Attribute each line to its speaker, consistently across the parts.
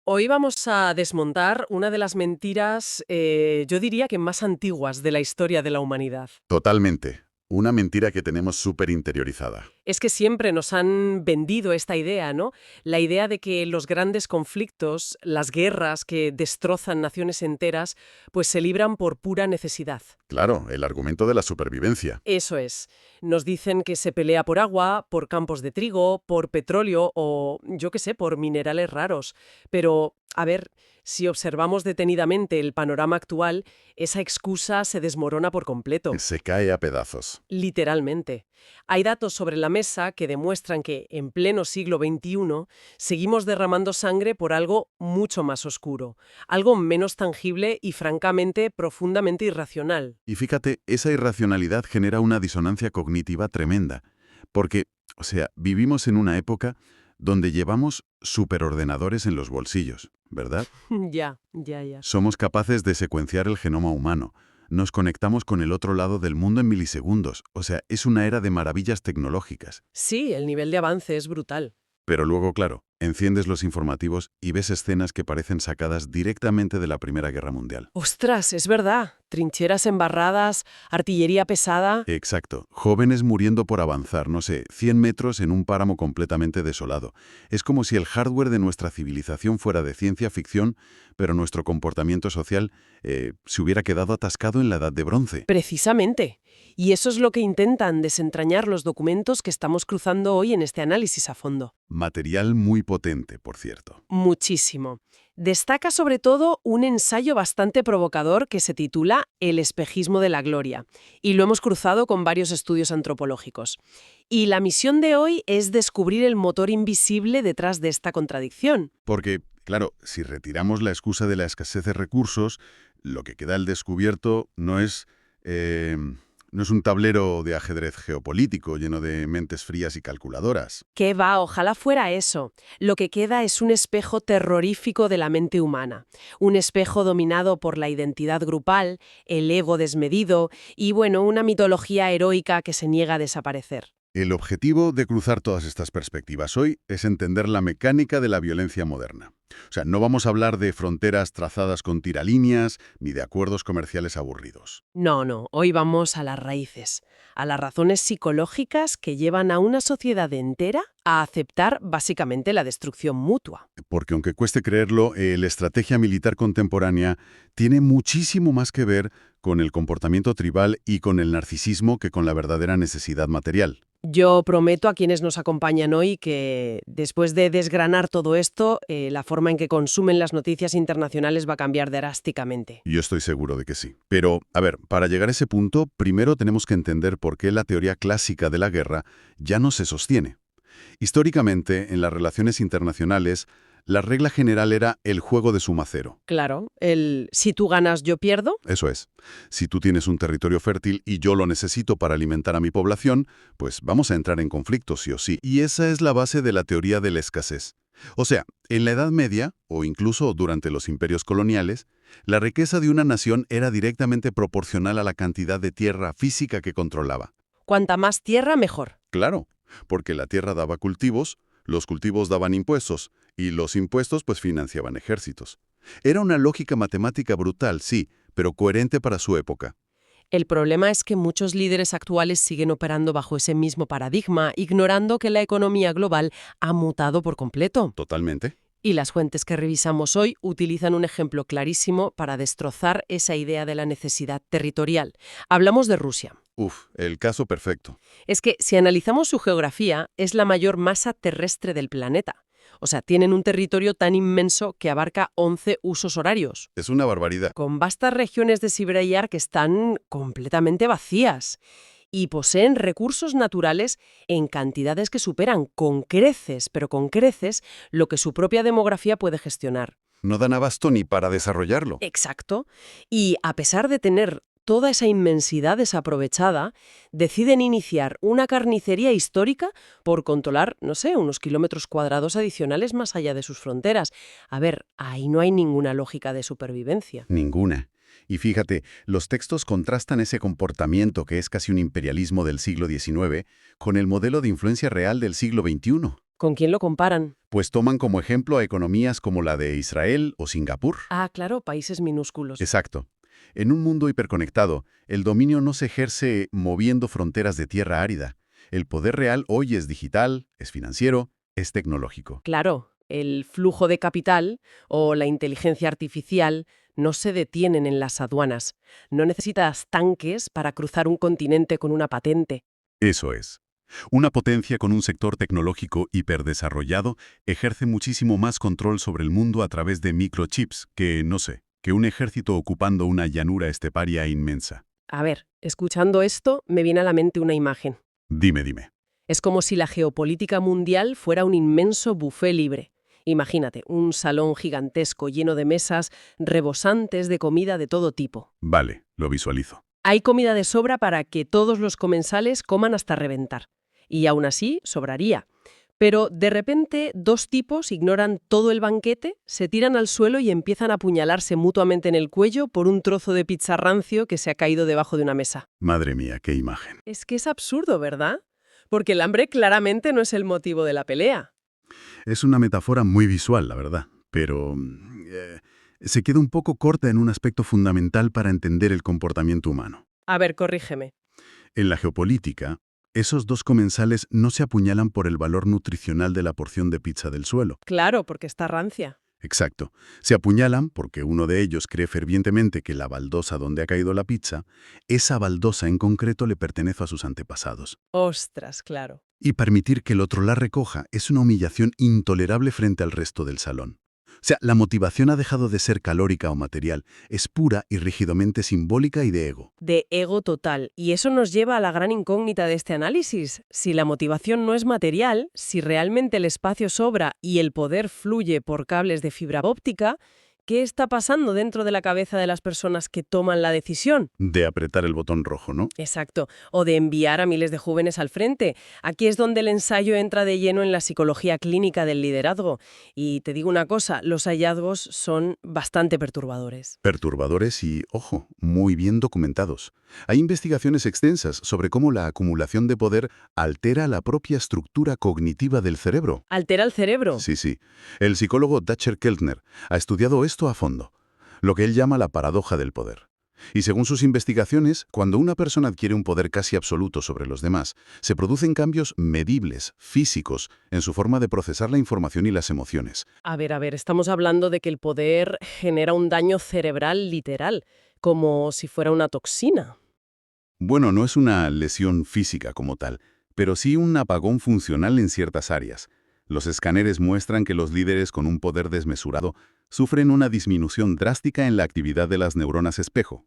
Speaker 1: Hoy vamos a desmontar una de las mentiras, yo diría que más antiguas de la historia de la humanidad.
Speaker 2: Totalmente. Una mentira que tenemos súper interiorizada.
Speaker 1: Es que siempre nos han vendido esta idea, ¿no? La idea de que los grandes conflictos, las guerras que destrozan naciones enteras, pues se libran por pura necesidad.
Speaker 2: Claro, el argumento de la supervivencia.
Speaker 1: Eso es. Nos dicen que se pelea por agua, por campos de trigo, por petróleo o, yo qué sé, por minerales raros. Pero, a ver, si observamos detenidamente el panorama actual, esa excusa se desmorona por completo.
Speaker 2: Se cae a pedazos.
Speaker 1: Literalmente. Hay datos sobre la mesa que demuestran que, en pleno siglo XXI, seguimos derramando sangre por algo mucho más oscuro, algo menos tangible y, francamente, profundamente irracional.
Speaker 2: Y fíjate, esa irracionalidad genera una disonancia cognitiva tremenda. Porque, vivimos en una época donde llevamos superordenadores en los bolsillos, ¿verdad?
Speaker 1: Ya, ya, ya.
Speaker 2: Somos capaces de secuenciar el genoma humano. Nos conectamos con el otro lado del mundo en milisegundos. Es una era de maravillas tecnológicas.
Speaker 1: Sí, el nivel de avance es brutal.
Speaker 2: Pero luego, claro, enciendes los informativos y ves escenas que parecen sacadas directamente de la Primera Guerra Mundial.
Speaker 1: ¡Ostras! Es verdad. Trincheras embarradas, artillería pesada.
Speaker 2: Exacto. Jóvenes muriendo por avanzar, no sé, 100 metros en un páramo completamente desolado. Es como si el hardware de nuestra civilización fuera de ciencia ficción, pero nuestro comportamiento social se hubiera quedado atascado en la Edad de Bronce.
Speaker 1: Precisamente. Y eso es lo que intentan desentrañar los documentos que estamos cruzando hoy en este análisis a fondo.
Speaker 2: Material muy potente, por cierto.
Speaker 1: Muchísimo. Destaca sobre todo un ensayo bastante provocador que se titula El espejismo de la gloria, y lo hemos cruzado con varios estudios antropológicos. Y la misión de hoy es descubrir el motor invisible detrás de esta contradicción.
Speaker 2: Porque, claro, si retiramos la excusa de la escasez de recursos, lo que queda al descubierto no es un tablero de ajedrez geopolítico lleno de mentes frías y calculadoras.
Speaker 1: ¿Qué va? Ojalá fuera eso. Lo que queda es un espejo terrorífico de la mente humana. Un espejo dominado por la identidad grupal, el ego desmedido y, bueno, una mitología heroica que se niega a desaparecer.
Speaker 2: El objetivo de cruzar todas estas perspectivas hoy es entender la mecánica de la violencia moderna. No vamos a hablar de fronteras trazadas con tiralíneas ni de acuerdos comerciales aburridos.
Speaker 1: No, hoy vamos a las raíces, a las razones psicológicas que llevan a una sociedad entera a aceptar básicamente la destrucción mutua.
Speaker 2: Porque aunque cueste creerlo, la estrategia militar contemporánea tiene muchísimo más que ver con el comportamiento tribal y con el narcisismo que con la verdadera necesidad material.
Speaker 1: Yo prometo a quienes nos acompañan hoy que después de desgranar todo esto, la forma en que consumen las noticias internacionales va a cambiar drásticamente.
Speaker 2: Yo estoy seguro de que sí. Pero, a ver, para llegar a ese punto, primero tenemos que entender por qué la teoría clásica de la guerra ya no se sostiene. Históricamente, en las relaciones internacionales, la regla general era el juego de suma cero.
Speaker 1: Claro, el si tú ganas, yo pierdo.
Speaker 2: Eso es. Si tú tienes un territorio fértil y yo lo necesito para alimentar a mi población, pues vamos a entrar en conflicto sí o sí. Y esa es la base de la teoría de la escasez. En la Edad Media, o incluso durante los imperios coloniales, la riqueza de una nación era directamente proporcional a la cantidad de tierra física que controlaba.
Speaker 1: Cuanta más tierra, mejor.
Speaker 2: Claro, porque la tierra daba cultivos, los cultivos daban impuestos, y los impuestos pues financiaban ejércitos. Era una lógica matemática brutal, sí, pero coherente para su época.
Speaker 1: El problema es que muchos líderes actuales siguen operando bajo ese mismo paradigma, ignorando que la economía global ha mutado por completo.
Speaker 2: Totalmente.
Speaker 1: Y las fuentes que revisamos hoy utilizan un ejemplo clarísimo para destrozar esa idea de la necesidad territorial. Hablamos de Rusia.
Speaker 2: El caso perfecto.
Speaker 1: Es que si analizamos su geografía, es la mayor masa terrestre del planeta. Tienen un territorio tan inmenso que abarca 11 usos horarios,
Speaker 2: Es una barbaridad.
Speaker 1: con vastas regiones de Siberia que están completamente vacías y poseen recursos naturales en cantidades que superan con creces, pero con creces, lo que su propia demografía puede gestionar.
Speaker 2: No dan abasto ni para desarrollarlo.
Speaker 1: Exacto. Y a pesar de tener toda esa inmensidad desaprovechada, deciden iniciar una carnicería histórica por controlar, no sé, unos kilómetros cuadrados adicionales más allá de sus fronteras. A ver, ahí no hay ninguna lógica de supervivencia.
Speaker 2: Ninguna. Y fíjate, los textos contrastan ese comportamiento que es casi un imperialismo del siglo XIX con el modelo de influencia real del siglo XXI.
Speaker 1: ¿Con quién lo comparan?
Speaker 2: Pues toman como ejemplo a economías como la de Israel o Singapur.
Speaker 1: Ah, claro, países minúsculos.
Speaker 2: Exacto. En un mundo hiperconectado, el dominio no se ejerce moviendo fronteras de tierra árida. El poder real hoy es digital, es financiero, es tecnológico.
Speaker 1: Claro, el flujo de capital o la inteligencia artificial no se detienen en las aduanas. No necesitas tanques para cruzar un continente con una patente.
Speaker 2: Eso es. Una potencia con un sector tecnológico hiperdesarrollado ejerce muchísimo más control sobre el mundo a través de microchips que, no sé, que un ejército ocupando una llanura esteparia inmensa.
Speaker 1: A ver, escuchando esto, me viene a la mente una imagen.
Speaker 2: Dime.
Speaker 1: Es como si la geopolítica mundial fuera un inmenso buffet libre. Imagínate, un salón gigantesco lleno de mesas rebosantes de comida de todo tipo.
Speaker 2: Vale, lo visualizo.
Speaker 1: Hay comida de sobra para que todos los comensales coman hasta reventar. Y aún así, sobraría. Pero de repente, dos tipos ignoran todo el banquete, se tiran al suelo y empiezan a apuñalarse mutuamente en el cuello por un trozo de pizza rancio que se ha caído debajo de una mesa.
Speaker 2: Madre mía, qué imagen.
Speaker 1: Es que es absurdo, ¿verdad? Porque el hambre claramente no es el motivo de la pelea.
Speaker 2: Es una metáfora muy visual, la verdad, pero se queda un poco corta en un aspecto fundamental para entender el comportamiento humano.
Speaker 1: A ver, corrígeme.
Speaker 2: En la geopolítica, esos dos comensales no se apuñalan por el valor nutricional de la porción de pizza del suelo.
Speaker 1: Claro, porque está rancia.
Speaker 2: Exacto. Se apuñalan porque uno de ellos cree fervientemente que la baldosa donde ha caído la pizza, esa baldosa en concreto le pertenece a sus antepasados.
Speaker 1: Ostras, claro.
Speaker 2: Y permitir que el otro la recoja es una humillación intolerable frente al resto del salón. O sea, la motivación ha dejado de ser calórica o material, es pura y rígidamente simbólica y de ego.
Speaker 1: De ego total. Y eso nos lleva a la gran incógnita de este análisis. Si la motivación no es material, si realmente el espacio sobra y el poder fluye por cables de fibra óptica, ¿qué está pasando dentro de la cabeza de las personas que toman la decisión?
Speaker 2: De apretar el botón rojo, ¿no?
Speaker 1: Exacto. O de enviar a miles de jóvenes al frente. Aquí es donde el ensayo entra de lleno en la psicología clínica del liderazgo. Y te digo una cosa, los hallazgos son bastante perturbadores.
Speaker 2: Perturbadores y, ojo, muy bien documentados. Hay investigaciones extensas sobre cómo la acumulación de poder altera la propia estructura cognitiva del cerebro.
Speaker 1: ¿Altera el cerebro?
Speaker 2: Sí. El psicólogo Dacher Keltner ha estudiado esto a fondo, lo que él llama la paradoja del poder. Y según sus investigaciones, cuando una persona adquiere un poder casi absoluto sobre los demás, se producen cambios medibles, físicos, en su forma de procesar la información y las emociones.
Speaker 1: A ver, estamos hablando de que el poder genera un daño cerebral literal, como si fuera una toxina.
Speaker 2: Bueno, no es una lesión física como tal, pero sí un apagón funcional en ciertas áreas. Los escáneres muestran que los líderes con un poder desmesurado sufren una disminución drástica en la actividad de las neuronas espejo.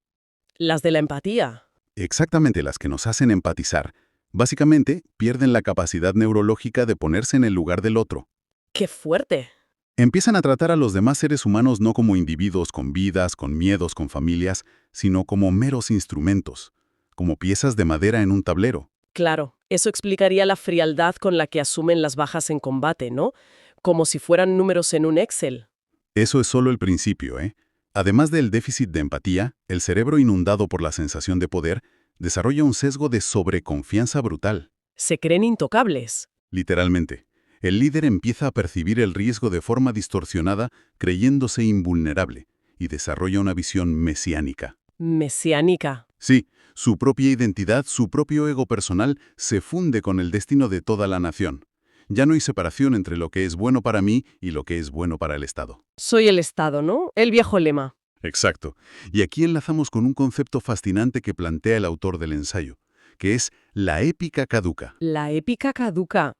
Speaker 1: Las de la empatía.
Speaker 2: Exactamente las que nos hacen empatizar. Básicamente, pierden la capacidad neurológica de ponerse en el lugar del otro.
Speaker 1: ¡Qué fuerte!
Speaker 2: Empiezan a tratar a los demás seres humanos no como individuos con vidas, con miedos, con familias, sino como meros instrumentos, como piezas de madera en un tablero.
Speaker 1: Claro, eso explicaría la frialdad con la que asumen las bajas en combate, ¿no? Como si fueran números en un Excel.
Speaker 2: Eso es solo el principio, ¿eh? Además del déficit de empatía, el cerebro inundado por la sensación de poder desarrolla un sesgo de sobreconfianza brutal.
Speaker 1: Se creen intocables.
Speaker 2: Literalmente, el líder empieza a percibir el riesgo de forma distorsionada, creyéndose invulnerable, y desarrolla una visión mesiánica.
Speaker 1: Mesiánica.
Speaker 2: Sí, su propia identidad, su propio ego personal se funde con el destino de toda la nación. Ya no hay separación entre lo que es bueno para mí y lo que es bueno para el Estado.
Speaker 1: Soy el Estado, ¿no? El viejo lema.
Speaker 2: Exacto. Y aquí enlazamos con un concepto fascinante que plantea el autor del ensayo, que es la épica caduca.
Speaker 1: La épica caduca.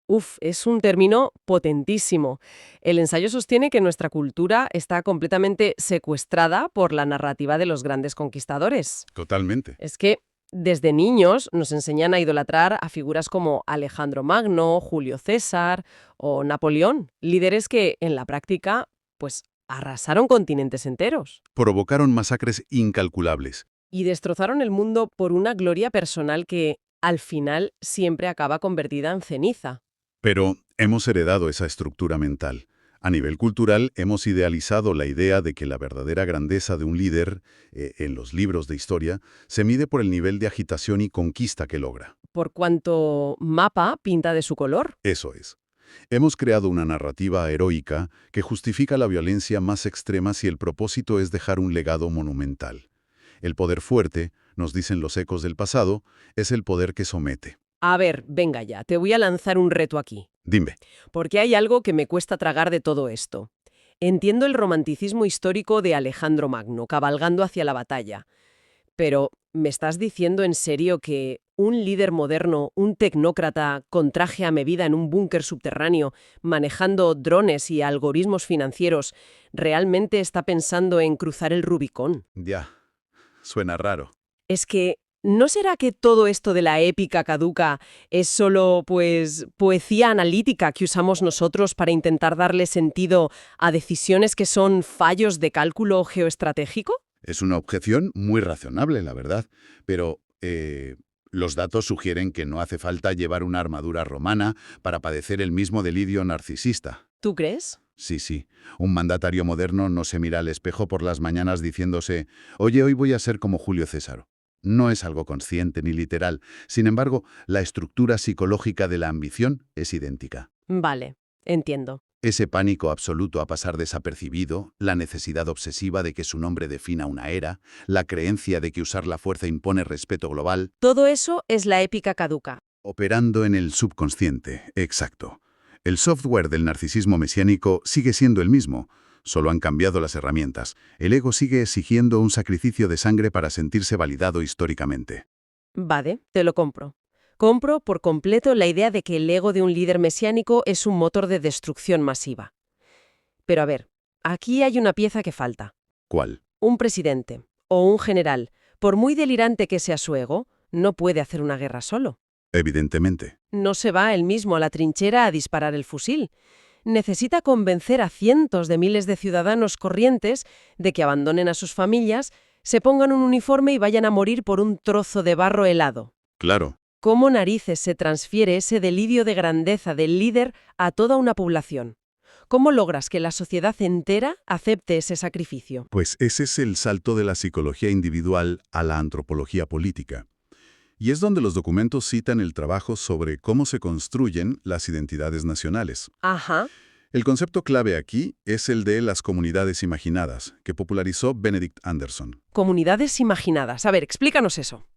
Speaker 1: Uf, es un término potentísimo. El ensayo sostiene que nuestra cultura está completamente secuestrada por la narrativa de los grandes conquistadores.
Speaker 2: Totalmente.
Speaker 1: Es que desde niños nos enseñan a idolatrar a figuras como Alejandro Magno, Julio César o Napoleón, líderes que en la práctica, pues, arrasaron continentes enteros
Speaker 2: Provocaron masacres incalculables.
Speaker 1: y destrozaron el mundo por una gloria personal que, al final, siempre acaba convertida en ceniza.
Speaker 2: Pero hemos heredado esa estructura mental. A nivel cultural, hemos idealizado la idea de que la verdadera grandeza de un líder, en los libros de historia, se mide por el nivel de agitación y conquista que logra.
Speaker 1: Por cuanto mapa pinta de su color.
Speaker 2: Eso es. Hemos creado una narrativa heroica que justifica la violencia más extrema si el propósito es dejar un legado monumental. El poder fuerte, nos dicen los ecos del pasado, es el poder que somete.
Speaker 1: A ver, venga ya, te voy a lanzar un reto aquí,
Speaker 2: Dime.
Speaker 1: porque hay algo que me cuesta tragar de todo esto. Entiendo el romanticismo histórico de Alejandro Magno, cabalgando hacia la batalla. Pero, ¿me estás diciendo en serio que un líder moderno, un tecnócrata con traje a medida en un búnker subterráneo, manejando drones y algoritmos financieros, realmente está pensando en cruzar el Rubicón?
Speaker 2: Ya, suena raro.
Speaker 1: Es que, ¿no será que todo esto de la épica caduca es solo, pues, poesía analítica que usamos nosotros para intentar darle sentido a decisiones que son fallos de cálculo geoestratégico?
Speaker 2: Es una objeción muy razonable, la verdad, pero los datos sugieren que no hace falta llevar una armadura romana para padecer el mismo delirio narcisista.
Speaker 1: ¿Tú crees?
Speaker 2: Sí, un mandatario moderno no se mira al espejo por las mañanas diciéndose «Oye, hoy voy a ser como Julio César». No es algo consciente ni literal. Sin embargo, la estructura psicológica de la ambición es idéntica.
Speaker 1: Vale, entiendo.
Speaker 2: Ese pánico absoluto a pasar desapercibido, la necesidad obsesiva de que su nombre defina una era, la creencia de que usar la fuerza impone respeto global.
Speaker 1: Todo eso es la épica caduca.
Speaker 2: Operando en el subconsciente, exacto. El software del narcisismo mesiánico sigue siendo el mismo, solo han cambiado las herramientas. El ego sigue exigiendo un sacrificio de sangre para sentirse validado históricamente.
Speaker 1: Vale, te lo compro. Compro por completo la idea de que el ego de un líder mesiánico es un motor de destrucción masiva. Pero a ver, aquí hay una pieza que falta.
Speaker 2: ¿Cuál?
Speaker 1: Un presidente o un general, por muy delirante que sea su ego, no puede hacer una guerra solo.
Speaker 2: Evidentemente.
Speaker 1: No se va él mismo a la trinchera a disparar el fusil. Necesita convencer a cientos de miles de ciudadanos corrientes de que abandonen a sus familias, se pongan un uniforme y vayan a morir por un trozo de barro helado.
Speaker 2: Claro.
Speaker 1: ¿Cómo narices se transfiere ese delirio de grandeza del líder a toda una población? ¿Cómo logras que la sociedad entera acepte ese sacrificio?
Speaker 2: Pues ese es el salto de la psicología individual a la antropología política. Y es donde los documentos citan el trabajo sobre cómo se construyen las identidades nacionales.
Speaker 1: Ajá.
Speaker 2: El concepto clave aquí es el de las comunidades imaginadas, que popularizó Benedict Anderson.
Speaker 1: Comunidades imaginadas. A ver, explícanos eso.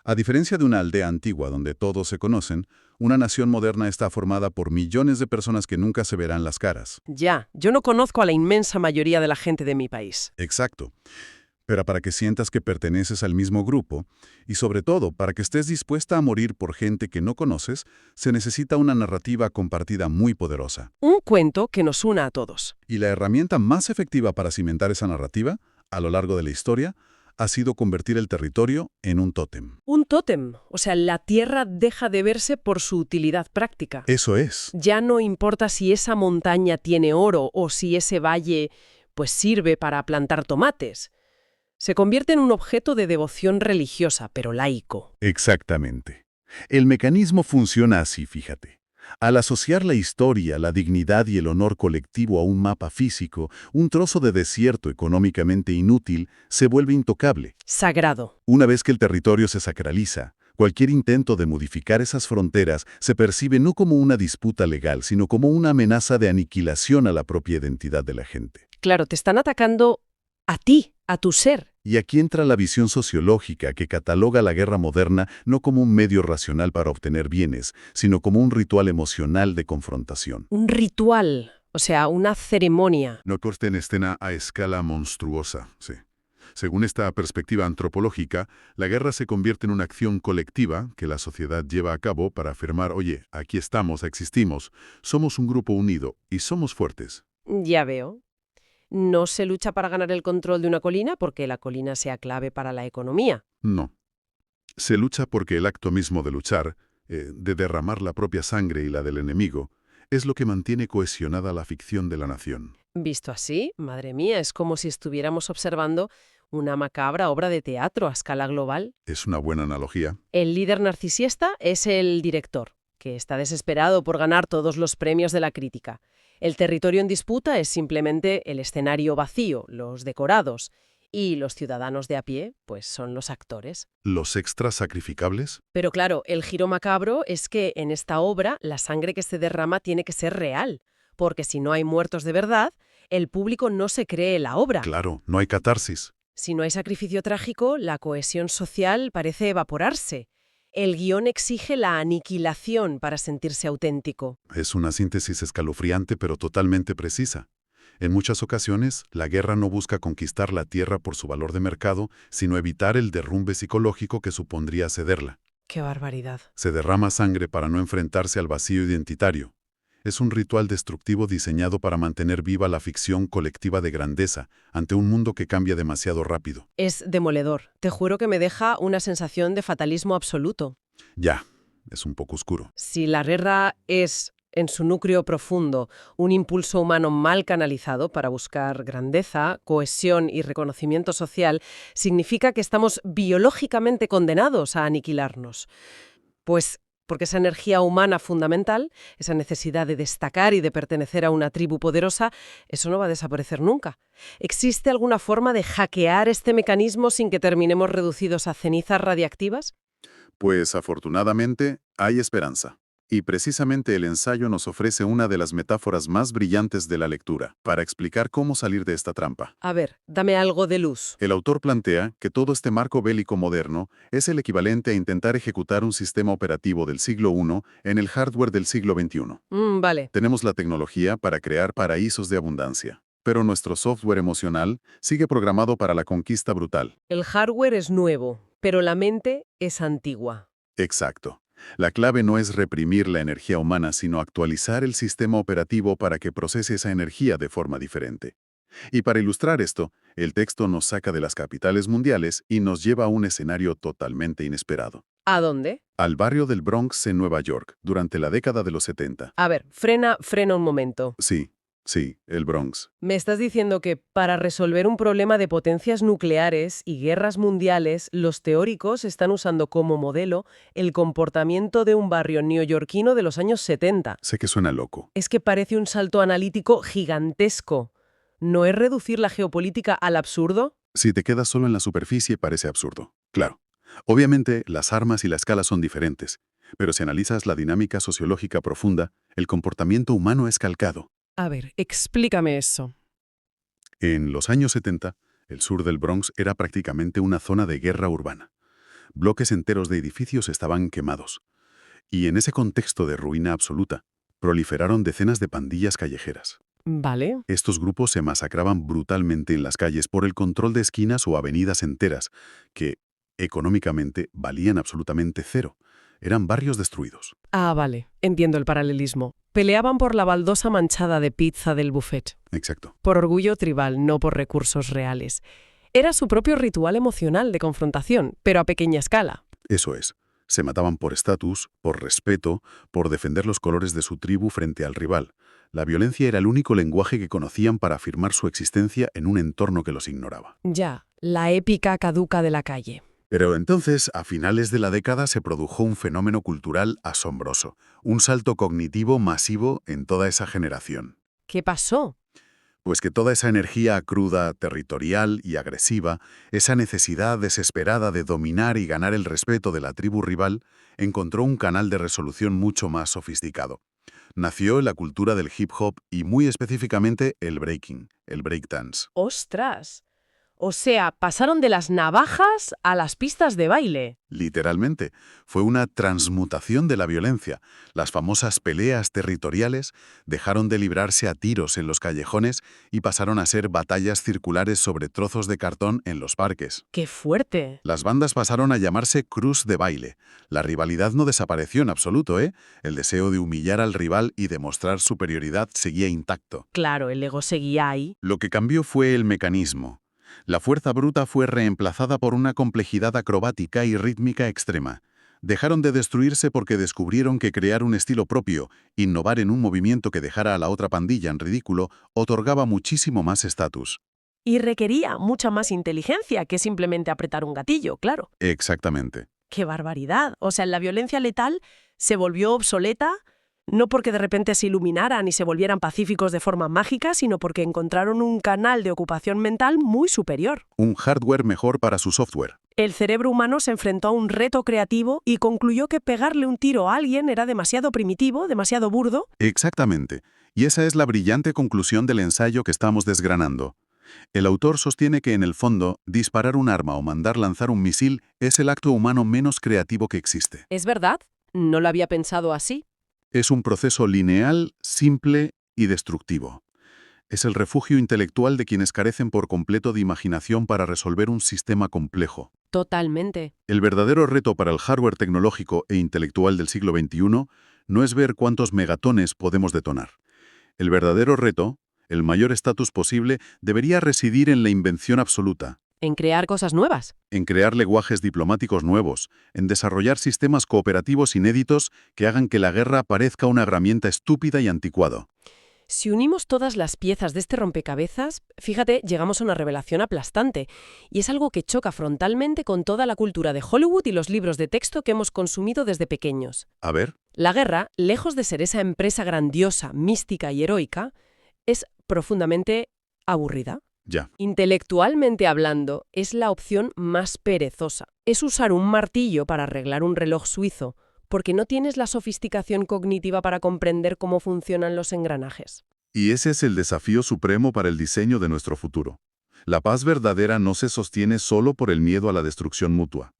Speaker 2: A diferencia de una aldea antigua donde todos se conocen, una nación moderna está formada por millones de personas que nunca se verán las caras.
Speaker 1: Ya, yo no conozco a la inmensa mayoría de la gente de mi país.
Speaker 2: Exacto. Pero para que sientas que perteneces al mismo grupo, y sobre todo para que estés dispuesta a morir por gente que no conoces, se necesita una narrativa compartida muy poderosa.
Speaker 1: Un cuento que nos una a todos.
Speaker 2: Y la herramienta más efectiva para cimentar esa narrativa, a lo largo de la historia, ha sido convertir el territorio en un tótem.
Speaker 1: Un tótem. O sea, la tierra deja de verse por su utilidad práctica.
Speaker 2: Eso es.
Speaker 1: Ya no importa si esa montaña tiene oro o si ese valle, pues, sirve para plantar tomates. Se convierte en un objeto de devoción religiosa, pero laico.
Speaker 2: Exactamente. El mecanismo funciona así, fíjate. Al asociar la historia, la dignidad y el honor colectivo a un mapa físico, un trozo de desierto económicamente inútil se vuelve intocable.
Speaker 1: Sagrado.
Speaker 2: Una vez que el territorio se sacraliza, cualquier intento de modificar esas fronteras se percibe no como una disputa legal, sino como una amenaza de aniquilación a la propia identidad de la gente.
Speaker 1: Claro, te están atacando a ti, a tu ser.
Speaker 2: Y aquí entra la visión sociológica que cataloga la guerra moderna no como un medio racional para obtener bienes, sino como un ritual emocional de confrontación.
Speaker 1: Un ritual, o sea, una ceremonia.
Speaker 2: No corte en escena a escala monstruosa, sí. Según esta perspectiva antropológica, la guerra se convierte en una acción colectiva que la sociedad lleva a cabo para afirmar, oye, aquí estamos, existimos, somos un grupo unido y somos fuertes.
Speaker 1: Ya veo. No se lucha para ganar el control de una colina porque la colina sea clave para la economía.
Speaker 2: No. Se lucha porque el acto mismo de luchar, de derramar la propia sangre y la del enemigo, es lo que mantiene cohesionada la ficción de la nación.
Speaker 1: Visto así, madre mía, es como si estuviéramos observando una macabra obra de teatro a escala global.
Speaker 2: Es una buena analogía.
Speaker 1: El líder narcisista es el director, que está desesperado por ganar todos los premios de la crítica. El territorio en disputa es simplemente el escenario vacío, los decorados. Y los ciudadanos de a pie, pues son los actores.
Speaker 2: ¿Los extras sacrificables?
Speaker 1: Pero claro, el giro macabro es que en esta obra la sangre que se derrama tiene que ser real, porque si no hay muertos de verdad, el público no se cree la obra.
Speaker 2: Claro, no hay catarsis.
Speaker 1: Si no hay sacrificio trágico, la cohesión social parece evaporarse. El guión exige la aniquilación para sentirse auténtico.
Speaker 2: Es una síntesis escalofriante pero totalmente precisa. En muchas ocasiones, la guerra no busca conquistar la tierra por su valor de mercado, sino evitar el derrumbe psicológico que supondría cederla.
Speaker 1: ¡Qué barbaridad!
Speaker 2: Se derrama sangre para no enfrentarse al vacío identitario. Es un ritual destructivo diseñado para mantener viva la ficción colectiva de grandeza ante un mundo que cambia demasiado rápido.
Speaker 1: Es demoledor. Te juro que me deja una sensación de fatalismo absoluto.
Speaker 2: Ya, es un poco oscuro.
Speaker 1: Si la guerra es, en su núcleo profundo, un impulso humano mal canalizado para buscar grandeza, cohesión y reconocimiento social, significa que estamos biológicamente condenados a aniquilarnos. Pues porque esa energía humana fundamental, esa necesidad de destacar y de pertenecer a una tribu poderosa, eso no va a desaparecer nunca. ¿Existe alguna forma de hackear este mecanismo sin que terminemos reducidos a cenizas radiactivas?
Speaker 2: Pues afortunadamente hay esperanza. Y precisamente el ensayo nos ofrece una de las metáforas más brillantes de la lectura, para explicar cómo salir de esta trampa.
Speaker 1: A ver, dame algo de luz.
Speaker 2: El autor plantea que todo este marco bélico moderno es el equivalente a intentar ejecutar un sistema operativo del siglo I en el hardware del siglo XXI.
Speaker 1: Vale.
Speaker 2: Tenemos la tecnología para crear paraísos de abundancia, pero nuestro software emocional sigue programado para la conquista brutal.
Speaker 1: El hardware es nuevo, pero la mente es antigua.
Speaker 2: Exacto. La clave no es reprimir la energía humana, sino actualizar el sistema operativo para que procese esa energía de forma diferente. Y para ilustrar esto, el texto nos saca de las capitales mundiales y nos lleva a un escenario totalmente inesperado.
Speaker 1: ¿A dónde?
Speaker 2: Al barrio del Bronx en Nueva York, durante la década de los 70.
Speaker 1: A ver, frena un momento.
Speaker 2: Sí, el Bronx.
Speaker 1: Me estás diciendo que para resolver un problema de potencias nucleares y guerras mundiales, los teóricos están usando como modelo el comportamiento de un barrio neoyorquino de los años 70.
Speaker 2: Sé que suena loco.
Speaker 1: Es que parece un salto analítico gigantesco. ¿No es reducir la geopolítica al absurdo?
Speaker 2: Si te quedas solo en la superficie parece absurdo. Claro. Obviamente, las armas y la escala son diferentes, pero si analizas la dinámica sociológica profunda, el comportamiento humano es calcado.
Speaker 1: A ver, explícame eso.
Speaker 2: En los años 70, el sur del Bronx era prácticamente una zona de guerra urbana. Bloques enteros de edificios estaban quemados. Y en ese contexto de ruina absoluta, proliferaron decenas de pandillas callejeras.
Speaker 1: Vale.
Speaker 2: Estos grupos se masacraban brutalmente en las calles por el control de esquinas o avenidas enteras, que, económicamente, valían absolutamente cero. Eran barrios destruidos.
Speaker 1: Ah, vale. Entiendo el paralelismo. Peleaban por la baldosa manchada de pizza del buffet.
Speaker 2: Exacto.
Speaker 1: Por orgullo tribal, no por recursos reales. Era su propio ritual emocional de confrontación, pero a pequeña escala.
Speaker 2: Eso es. Se mataban por estatus, por respeto, por defender los colores de su tribu frente al rival. La violencia era el único lenguaje que conocían para afirmar su existencia en un entorno que los ignoraba.
Speaker 1: Ya, la épica caduca de la calle.
Speaker 2: Pero entonces, a finales de la década, se produjo un fenómeno cultural asombroso, un salto cognitivo masivo en toda esa generación.
Speaker 1: ¿Qué pasó?
Speaker 2: Pues que toda esa energía cruda, territorial y agresiva, esa necesidad desesperada de dominar y ganar el respeto de la tribu rival, encontró un canal de resolución mucho más sofisticado. Nació la cultura del hip hop y muy específicamente el breaking, el breakdance.
Speaker 1: ¡Ostras! O sea, pasaron de las navajas a las pistas de baile.
Speaker 2: Literalmente, fue una transmutación de la violencia. Las famosas peleas territoriales dejaron de librarse a tiros en los callejones y pasaron a ser batallas circulares sobre trozos de cartón en los parques.
Speaker 1: ¡Qué fuerte!
Speaker 2: Las bandas pasaron a llamarse crews de baile. La rivalidad no desapareció en absoluto, ¿eh? El deseo de humillar al rival y demostrar superioridad seguía intacto.
Speaker 1: Claro, el ego seguía ahí.
Speaker 2: Lo que cambió fue el mecanismo. La fuerza bruta fue reemplazada por una complejidad acrobática y rítmica extrema. Dejaron de destruirse porque descubrieron que crear un estilo propio, innovar en un movimiento que dejara a la otra pandilla en ridículo, otorgaba muchísimo más estatus.
Speaker 1: Y requería mucha más inteligencia que simplemente apretar un gatillo, claro.
Speaker 2: Exactamente.
Speaker 1: ¡Qué barbaridad! O sea, la violencia letal se volvió obsoleta
Speaker 3: No porque de repente se iluminaran y se volvieran pacíficos de forma mágica, sino porque encontraron un canal de ocupación mental muy superior.
Speaker 2: Un hardware mejor para su software.
Speaker 3: El cerebro humano se enfrentó a un reto creativo y concluyó que pegarle un tiro a alguien era demasiado primitivo, demasiado burdo.
Speaker 2: Exactamente. Y esa es la brillante conclusión del ensayo que estamos desgranando. El autor sostiene que, en el fondo, disparar un arma o mandar lanzar un misil es el acto humano menos creativo que existe.
Speaker 1: ¿Es verdad? No lo había pensado así.
Speaker 2: Es un proceso lineal, simple y destructivo. Es el refugio intelectual de quienes carecen por completo de imaginación para resolver un sistema complejo.
Speaker 1: Totalmente.
Speaker 2: El verdadero reto para el hardware tecnológico e intelectual del siglo XXI no es ver cuántos megatones podemos detonar. El verdadero reto, el mayor estatus posible, debería residir en la invención absoluta,
Speaker 1: En crear cosas nuevas.
Speaker 2: en crear lenguajes diplomáticos nuevos, en desarrollar sistemas cooperativos inéditos que hagan que la guerra parezca una herramienta estúpida y anticuado.
Speaker 1: Si unimos todas las piezas de este rompecabezas, fíjate, llegamos a una revelación aplastante, y es algo que choca frontalmente con toda la cultura de Hollywood y los libros de texto que hemos consumido desde pequeños.
Speaker 2: A ver,
Speaker 1: La guerra, lejos de ser esa empresa grandiosa, mística y heroica, es profundamente aburrida.
Speaker 2: ya.
Speaker 1: Intelectualmente hablando, es la opción más perezosa. Es usar un martillo para arreglar un reloj suizo, porque no tienes la sofisticación cognitiva para comprender cómo funcionan los engranajes.
Speaker 2: Y ese es el desafío supremo para el diseño de nuestro futuro. La paz verdadera no se sostiene solo por el miedo a la destrucción mutua.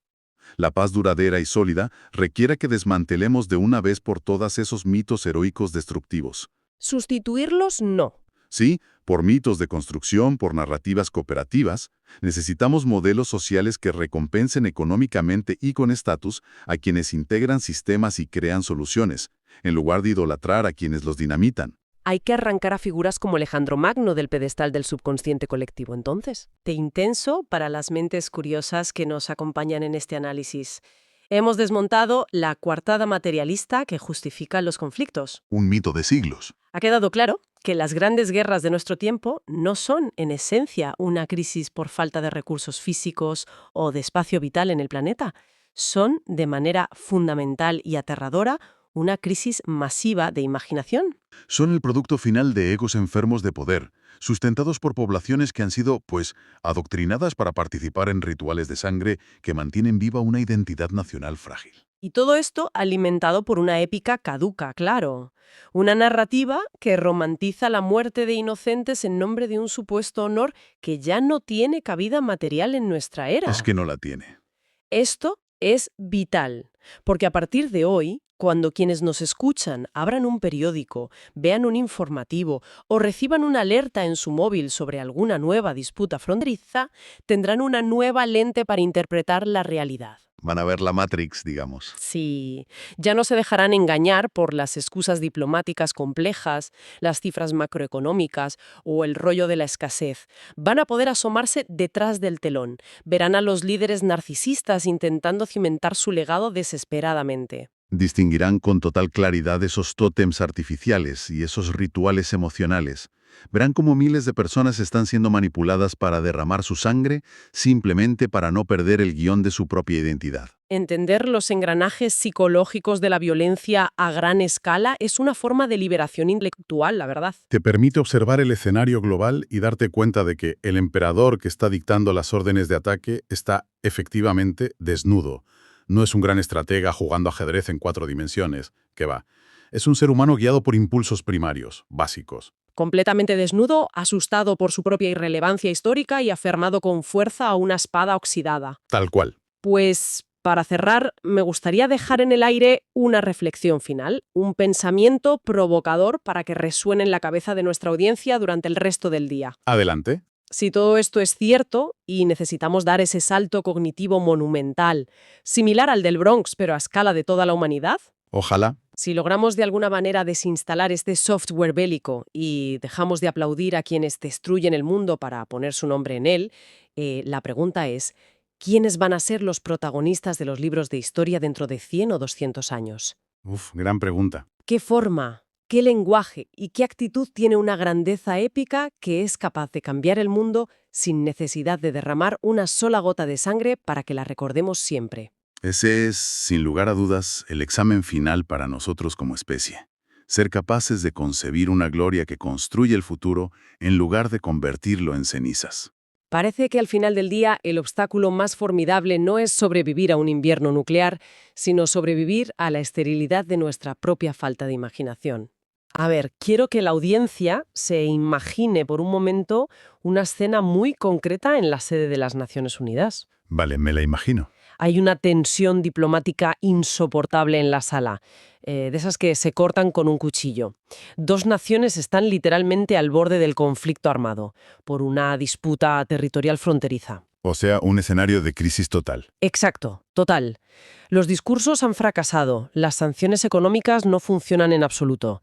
Speaker 2: La paz duradera y sólida requiere que desmantelemos de una vez por todas esos mitos heroicos destructivos.
Speaker 1: Sustituirlos, no.
Speaker 2: Sí, por mitos de construcción, por narrativas cooperativas, necesitamos modelos sociales que recompensen económicamente y con estatus a quienes integran sistemas y crean soluciones, en lugar de idolatrar a quienes los dinamitan.
Speaker 1: Hay que arrancar a figuras como Alejandro Magno del pedestal del subconsciente colectivo, entonces.
Speaker 3: De intenso para las mentes curiosas que nos acompañan en este análisis. Hemos desmontado la coartada materialista que justifica los conflictos.
Speaker 2: Un mito de siglos.
Speaker 3: Ha quedado claro que las grandes guerras de nuestro tiempo no son, en esencia, una crisis por falta de recursos físicos o de espacio vital en el planeta. Son, de manera fundamental y aterradora, una crisis masiva de imaginación.
Speaker 2: Son el producto final de egos enfermos de poder, sustentados por poblaciones que han sido, adoctrinadas para participar en rituales de sangre que mantienen viva una identidad nacional frágil.
Speaker 3: Y todo esto alimentado por una épica caduca, claro. Una narrativa que romantiza la muerte de inocentes en nombre de un supuesto honor que ya no tiene cabida material en nuestra era.
Speaker 2: Es que no la tiene.
Speaker 3: Esto es vital, porque a partir de hoy, cuando quienes nos escuchan abran un periódico, vean un informativo o reciban una alerta en su móvil sobre alguna nueva disputa fronteriza, tendrán una nueva lente para interpretar la realidad.
Speaker 2: Van a ver la Matrix, digamos.
Speaker 3: Sí, ya no se dejarán engañar por las excusas diplomáticas complejas, las cifras macroeconómicas o el rollo de la escasez. Van a poder asomarse detrás del telón. Verán a los líderes narcisistas intentando cimentar su legado desesperadamente.
Speaker 2: Distinguirán con total claridad esos tótems artificiales y esos rituales emocionales. Verán cómo miles de personas están siendo manipuladas para derramar su sangre simplemente para no perder el guión de su propia identidad.
Speaker 3: Entender los engranajes psicológicos de la violencia a gran escala es una forma de liberación intelectual, la verdad.
Speaker 2: Te permite observar el escenario global y darte cuenta de que el emperador que está dictando las órdenes de ataque está efectivamente desnudo. No es un gran estratega jugando ajedrez en 4 dimensiones, que va. Es un ser humano guiado por impulsos primarios, básicos.
Speaker 3: Completamente desnudo, asustado por su propia irrelevancia histórica y afermado con fuerza a una espada oxidada.
Speaker 2: Tal cual.
Speaker 3: Pues, para cerrar, me gustaría dejar en el aire una reflexión final, un pensamiento provocador para que resuene en la cabeza de nuestra audiencia durante el resto del día.
Speaker 2: Adelante.
Speaker 3: Si todo esto es cierto y necesitamos dar ese salto cognitivo monumental, similar al del Bronx pero a escala de toda la humanidad,
Speaker 2: Ojalá.
Speaker 3: si logramos de alguna manera desinstalar este software bélico y dejamos de aplaudir a quienes destruyen el mundo para poner su nombre en él, la pregunta es, ¿quiénes van a ser los protagonistas de los libros de historia dentro de 100 o 200 años?
Speaker 2: Gran pregunta.
Speaker 3: ¿Qué forma, qué lenguaje y qué actitud tiene una grandeza épica que es capaz de cambiar el mundo sin necesidad de derramar una sola gota de sangre para que la recordemos siempre?
Speaker 2: Ese es, sin lugar a dudas, el examen final para nosotros como especie. ser capaces de concebir una gloria que construye el futuro en lugar de convertirlo en cenizas.
Speaker 3: Parece que al final del día el obstáculo más formidable no es sobrevivir a un invierno nuclear, sino sobrevivir a la esterilidad de nuestra propia falta de imaginación. A ver, quiero que la audiencia se imagine por un momento una escena muy concreta en la sede de las Naciones Unidas.
Speaker 2: Vale, me la imagino.
Speaker 3: Hay una tensión diplomática insoportable en la sala, de esas que se cortan con un cuchillo. Dos naciones están literalmente al borde del conflicto armado, por una disputa territorial fronteriza.
Speaker 2: O sea, un escenario de crisis total.
Speaker 3: Exacto, total. Los discursos han fracasado, las sanciones económicas no funcionan en absoluto.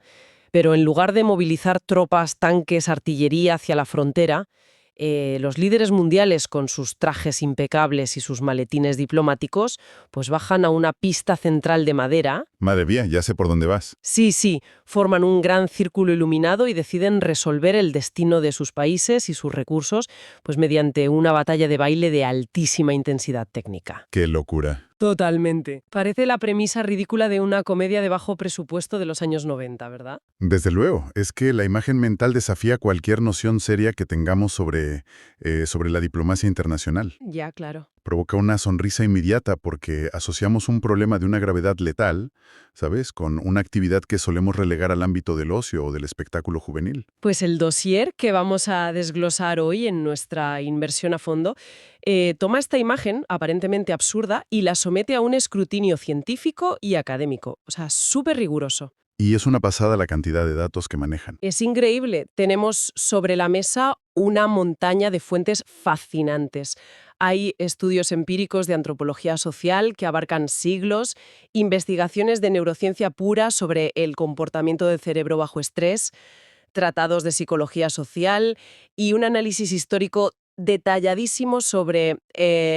Speaker 3: Pero en lugar de movilizar tropas, tanques, artillería hacia la frontera, los líderes mundiales, con sus trajes impecables y sus maletines diplomáticos, pues bajan a una pista central de madera.
Speaker 2: Madre mía, ya sé por dónde vas.
Speaker 3: Sí, forman un gran círculo iluminado y deciden resolver el destino de sus países y sus recursos, pues mediante una batalla de baile de altísima intensidad técnica.
Speaker 2: ¡Qué locura!
Speaker 3: Totalmente. Parece la premisa ridícula de una comedia de bajo presupuesto de los años 90, ¿verdad?
Speaker 2: Desde luego, es que la imagen mental desafía cualquier noción seria que tengamos sobre la diplomacia internacional.
Speaker 3: Ya, claro.
Speaker 2: Provoca una sonrisa inmediata porque asociamos un problema de una gravedad letal, ¿sabes?, con una actividad que solemos relegar al ámbito del ocio o del espectáculo juvenil.
Speaker 3: Pues el dossier que vamos a desglosar hoy en nuestra inversión a fondo toma esta imagen aparentemente absurda y la somete a un escrutinio científico y académico. O sea, súper riguroso.
Speaker 2: Y es una pasada la cantidad de datos que manejan.
Speaker 3: Es increíble. Tenemos sobre la mesa una montaña de fuentes fascinantes. Hay estudios empíricos de antropología social que abarcan siglos, investigaciones de neurociencia pura sobre el comportamiento del cerebro bajo estrés, tratados de psicología social y un análisis histórico detalladísimo sobre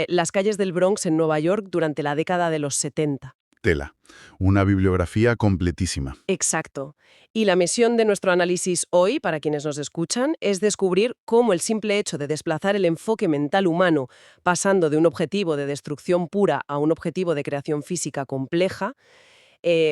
Speaker 3: las calles del Bronx en Nueva York durante la década de los 70.
Speaker 2: Tela. Una bibliografía completísima.
Speaker 3: Exacto. Y la misión de nuestro análisis hoy, para quienes nos escuchan, es descubrir cómo el simple hecho de desplazar el enfoque mental humano, pasando de un objetivo de destrucción pura a un objetivo de creación física compleja,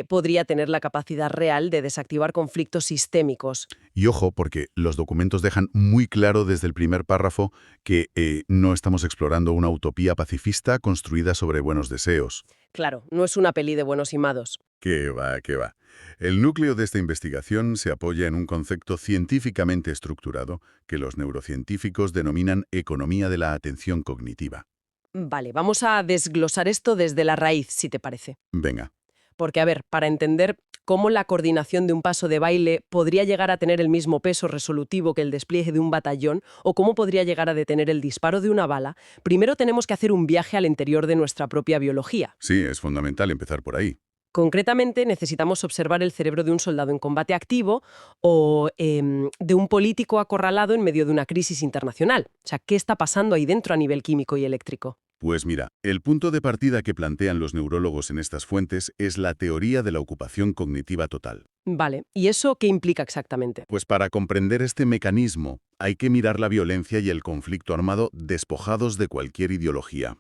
Speaker 3: podría tener la capacidad real de desactivar conflictos sistémicos.
Speaker 2: Y ojo, porque los documentos dejan muy claro desde el primer párrafo que no estamos explorando una utopía pacifista construida sobre buenos deseos.
Speaker 3: Claro, no es una peli de buenos y malos.
Speaker 2: ¿Qué va, qué va? El núcleo de esta investigación se apoya en un concepto científicamente estructurado que los neurocientíficos denominan economía de la atención cognitiva.
Speaker 3: Vale, vamos a desglosar esto desde la raíz, si te parece.
Speaker 2: Venga.
Speaker 3: Porque, a ver, para entender cómo la coordinación de un paso de baile podría llegar a tener el mismo peso resolutivo que el despliegue de un batallón, o cómo podría llegar a detener el disparo de una bala, primero tenemos que hacer un viaje al interior de nuestra propia biología.
Speaker 2: Sí, es fundamental empezar por ahí.
Speaker 3: Concretamente, necesitamos observar el cerebro de un soldado en combate activo o de un político acorralado en medio de una crisis internacional. O sea, ¿qué está pasando ahí dentro a nivel químico y eléctrico?
Speaker 2: Pues mira, el punto de partida que plantean los neurólogos en estas fuentes es la teoría de la ocupación cognitiva total.
Speaker 3: Vale, ¿y eso qué implica exactamente?
Speaker 2: Pues para comprender este mecanismo hay que mirar la violencia y el conflicto armado despojados de cualquier ideología.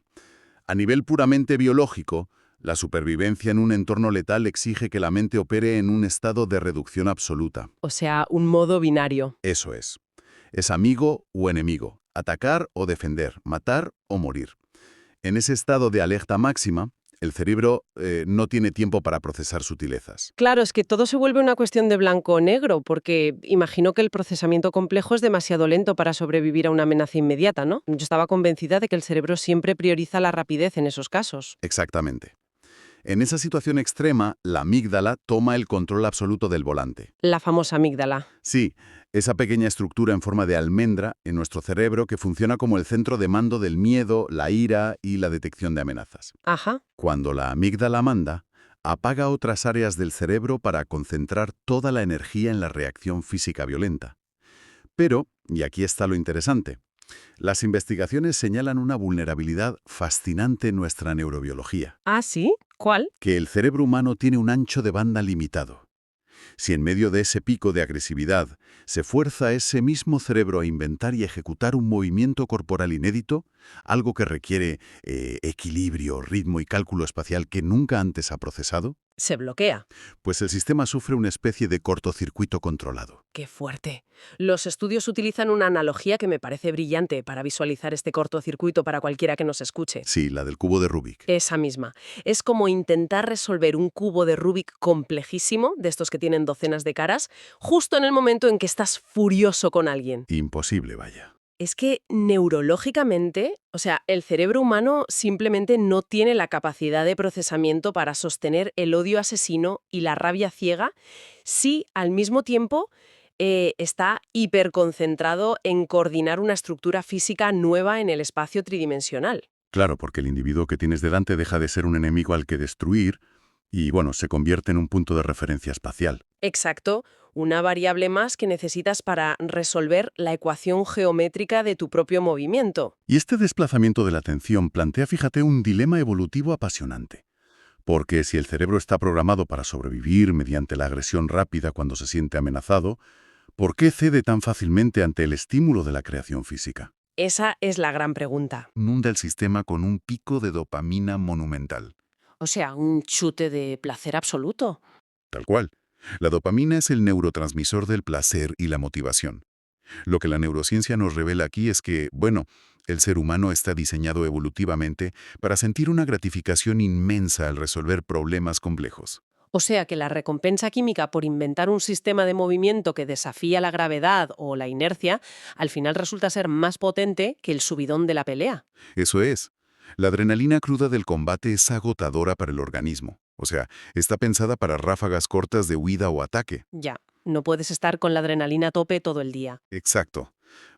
Speaker 2: A nivel puramente biológico, la supervivencia en un entorno letal exige que la mente opere en un estado de reducción absoluta.
Speaker 3: O sea, un modo binario.
Speaker 2: Eso es. Es amigo o enemigo, atacar o defender, matar o morir. En ese estado de alerta máxima, el cerebro no tiene tiempo para procesar sutilezas.
Speaker 3: Claro, es que todo se vuelve una cuestión de blanco o negro, porque imagino que el procesamiento complejo es demasiado lento para sobrevivir a una amenaza inmediata, ¿no? Yo estaba convencida de que el cerebro siempre prioriza la rapidez en esos casos.
Speaker 2: Exactamente. En esa situación extrema, la amígdala toma el control absoluto del volante.
Speaker 3: La famosa amígdala.
Speaker 2: Sí, esa pequeña estructura en forma de almendra en nuestro cerebro que funciona como el centro de mando del miedo, la ira y la detección de amenazas.
Speaker 3: Ajá.
Speaker 2: Cuando la amígdala manda, apaga otras áreas del cerebro para concentrar toda la energía en la reacción física violenta. Pero, y aquí está lo interesante, las investigaciones señalan una vulnerabilidad fascinante en nuestra neurobiología.
Speaker 3: ¿Ah, sí? ¿Cuál?
Speaker 2: Que el cerebro humano tiene un ancho de banda limitado. Si en medio de ese pico de agresividad se fuerza a ese mismo cerebro a inventar y ejecutar un movimiento corporal inédito, algo que requiere equilibrio, ritmo y cálculo espacial que nunca antes ha procesado,
Speaker 3: se bloquea.
Speaker 2: Pues el sistema sufre una especie de cortocircuito controlado.
Speaker 3: ¡Qué fuerte! Los estudios utilizan una analogía que me parece brillante para visualizar este cortocircuito para cualquiera que nos escuche.
Speaker 2: Sí, la del cubo de Rubik.
Speaker 3: Esa misma. Es como intentar resolver un cubo de Rubik complejísimo, de estos que tienen docenas de caras, justo en el momento en que estás furioso con alguien.
Speaker 2: Imposible, vaya.
Speaker 3: Es que neurológicamente, o sea, el cerebro humano simplemente no tiene la capacidad de procesamiento para sostener el odio asesino y la rabia ciega si al mismo tiempo está hiperconcentrado en coordinar una estructura física nueva en el espacio tridimensional.
Speaker 2: Claro, porque el individuo que tienes delante deja de ser un enemigo al que destruir y, bueno, se convierte en un punto de referencia espacial.
Speaker 3: Exacto, una variable más que necesitas para resolver la ecuación geométrica de tu propio movimiento.
Speaker 2: Y este desplazamiento de la atención plantea, fíjate, un dilema evolutivo apasionante. Porque si el cerebro está programado para sobrevivir mediante la agresión rápida cuando se siente amenazado, ¿por qué cede tan fácilmente ante el estímulo de la creación física?
Speaker 3: Esa es la gran pregunta.
Speaker 2: Inunda el sistema con un pico de dopamina monumental.
Speaker 3: O sea, un chute de placer absoluto.
Speaker 2: Tal cual. La dopamina es el neurotransmisor del placer y la motivación. Lo que la neurociencia nos revela aquí es que, bueno, el ser humano está diseñado evolutivamente para sentir una gratificación inmensa al resolver problemas complejos.
Speaker 3: O sea que la recompensa química por inventar un sistema de movimiento que desafía la gravedad o la inercia, al final resulta ser más potente que el subidón de la pelea.
Speaker 2: Eso es. La adrenalina cruda del combate es agotadora para el organismo. O sea, está pensada para ráfagas cortas de huida o ataque.
Speaker 3: Ya, no puedes estar con la adrenalina a tope todo el día.
Speaker 2: Exacto.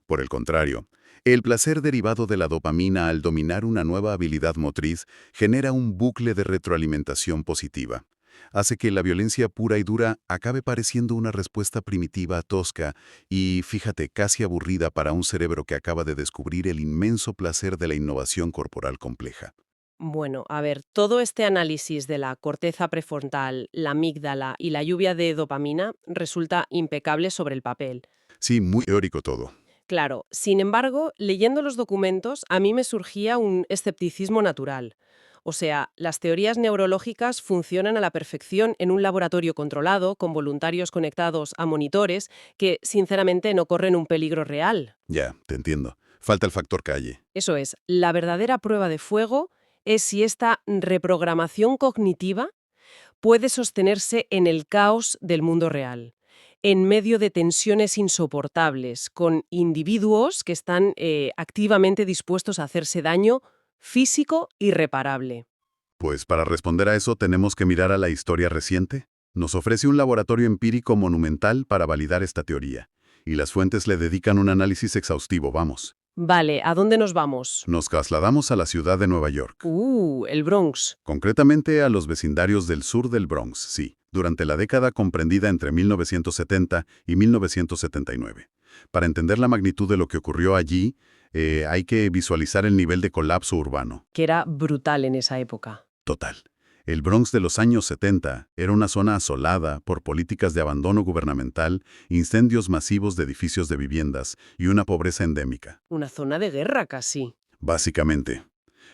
Speaker 2: Por el contrario, el placer derivado de la dopamina al dominar una nueva habilidad motriz genera un bucle de retroalimentación positiva. Hace que la violencia pura y dura acabe pareciendo una respuesta primitiva, tosca y, fíjate, casi aburrida para un cerebro que acaba de descubrir el inmenso placer de la innovación corporal compleja.
Speaker 3: Bueno, a ver, todo este análisis de la corteza prefrontal, la amígdala y la lluvia de dopamina resulta impecable sobre el papel.
Speaker 2: Sí, muy teórico todo.
Speaker 3: Claro, sin embargo, leyendo los documentos, a mí me surgía un escepticismo natural. O sea, las teorías neurológicas funcionan a la perfección en un laboratorio controlado, con voluntarios conectados a monitores, que sinceramente no corren un peligro real.
Speaker 2: Ya, te entiendo. Falta el factor calle.
Speaker 3: Eso es, la verdadera prueba de fuego es si esta reprogramación cognitiva puede sostenerse en el caos del mundo real, en medio de tensiones insoportables, con individuos que están activamente dispuestos a hacerse daño físico irreparable.
Speaker 2: Pues para responder a eso tenemos que mirar a la historia reciente. Nos ofrece un laboratorio empírico monumental para validar esta teoría. Y las fuentes le dedican un análisis exhaustivo, vamos.
Speaker 3: Vale, ¿a dónde nos vamos?
Speaker 2: Nos trasladamos a la ciudad de Nueva York.
Speaker 3: El Bronx.
Speaker 2: Concretamente a los vecindarios del sur del Bronx, sí, durante la década comprendida entre 1970 y 1979. Para entender la magnitud de lo que ocurrió allí, hay que visualizar el nivel de colapso urbano.
Speaker 3: Que era brutal en esa época.
Speaker 2: Total. El Bronx de los años 70 era una zona asolada por políticas de abandono gubernamental, incendios masivos de edificios de viviendas y una pobreza endémica.
Speaker 3: Una zona de guerra casi.
Speaker 2: Básicamente.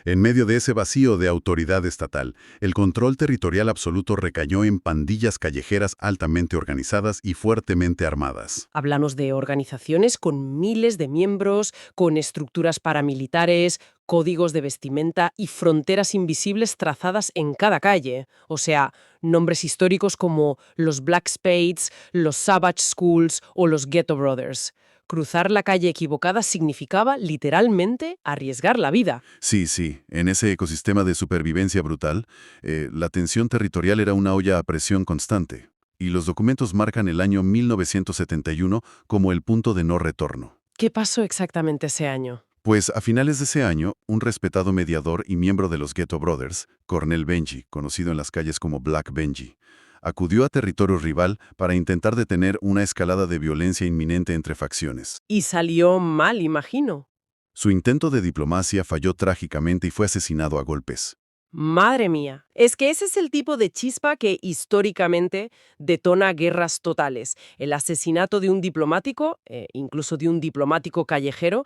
Speaker 2: En medio de ese vacío de autoridad estatal, el control territorial absoluto recayó en pandillas callejeras altamente organizadas y fuertemente armadas.
Speaker 3: Hablamos de organizaciones con miles de miembros, con estructuras paramilitares, códigos de vestimenta y fronteras invisibles trazadas en cada calle. O sea, nombres históricos como los Black Spades, los Savage Schools o los Ghetto Brothers. Cruzar la calle equivocada significaba, literalmente, arriesgar la vida.
Speaker 2: Sí, en ese ecosistema de supervivencia brutal, la tensión territorial era una olla a presión constante. Y los documentos marcan el año 1971 como el punto de no retorno.
Speaker 3: ¿Qué pasó exactamente ese año?
Speaker 2: Pues a finales de ese año, un respetado mediador y miembro de los Ghetto Brothers, Cornell Benji, conocido en las calles como Black Benji, acudió a territorio rival para intentar detener una escalada de violencia inminente entre facciones.
Speaker 3: Y salió mal, imagino.
Speaker 2: Su intento de diplomacia falló trágicamente y fue asesinado a golpes.
Speaker 3: Madre mía, es que ese es el tipo de chispa que históricamente detona guerras totales. El asesinato de un diplomático, incluso de un diplomático callejero,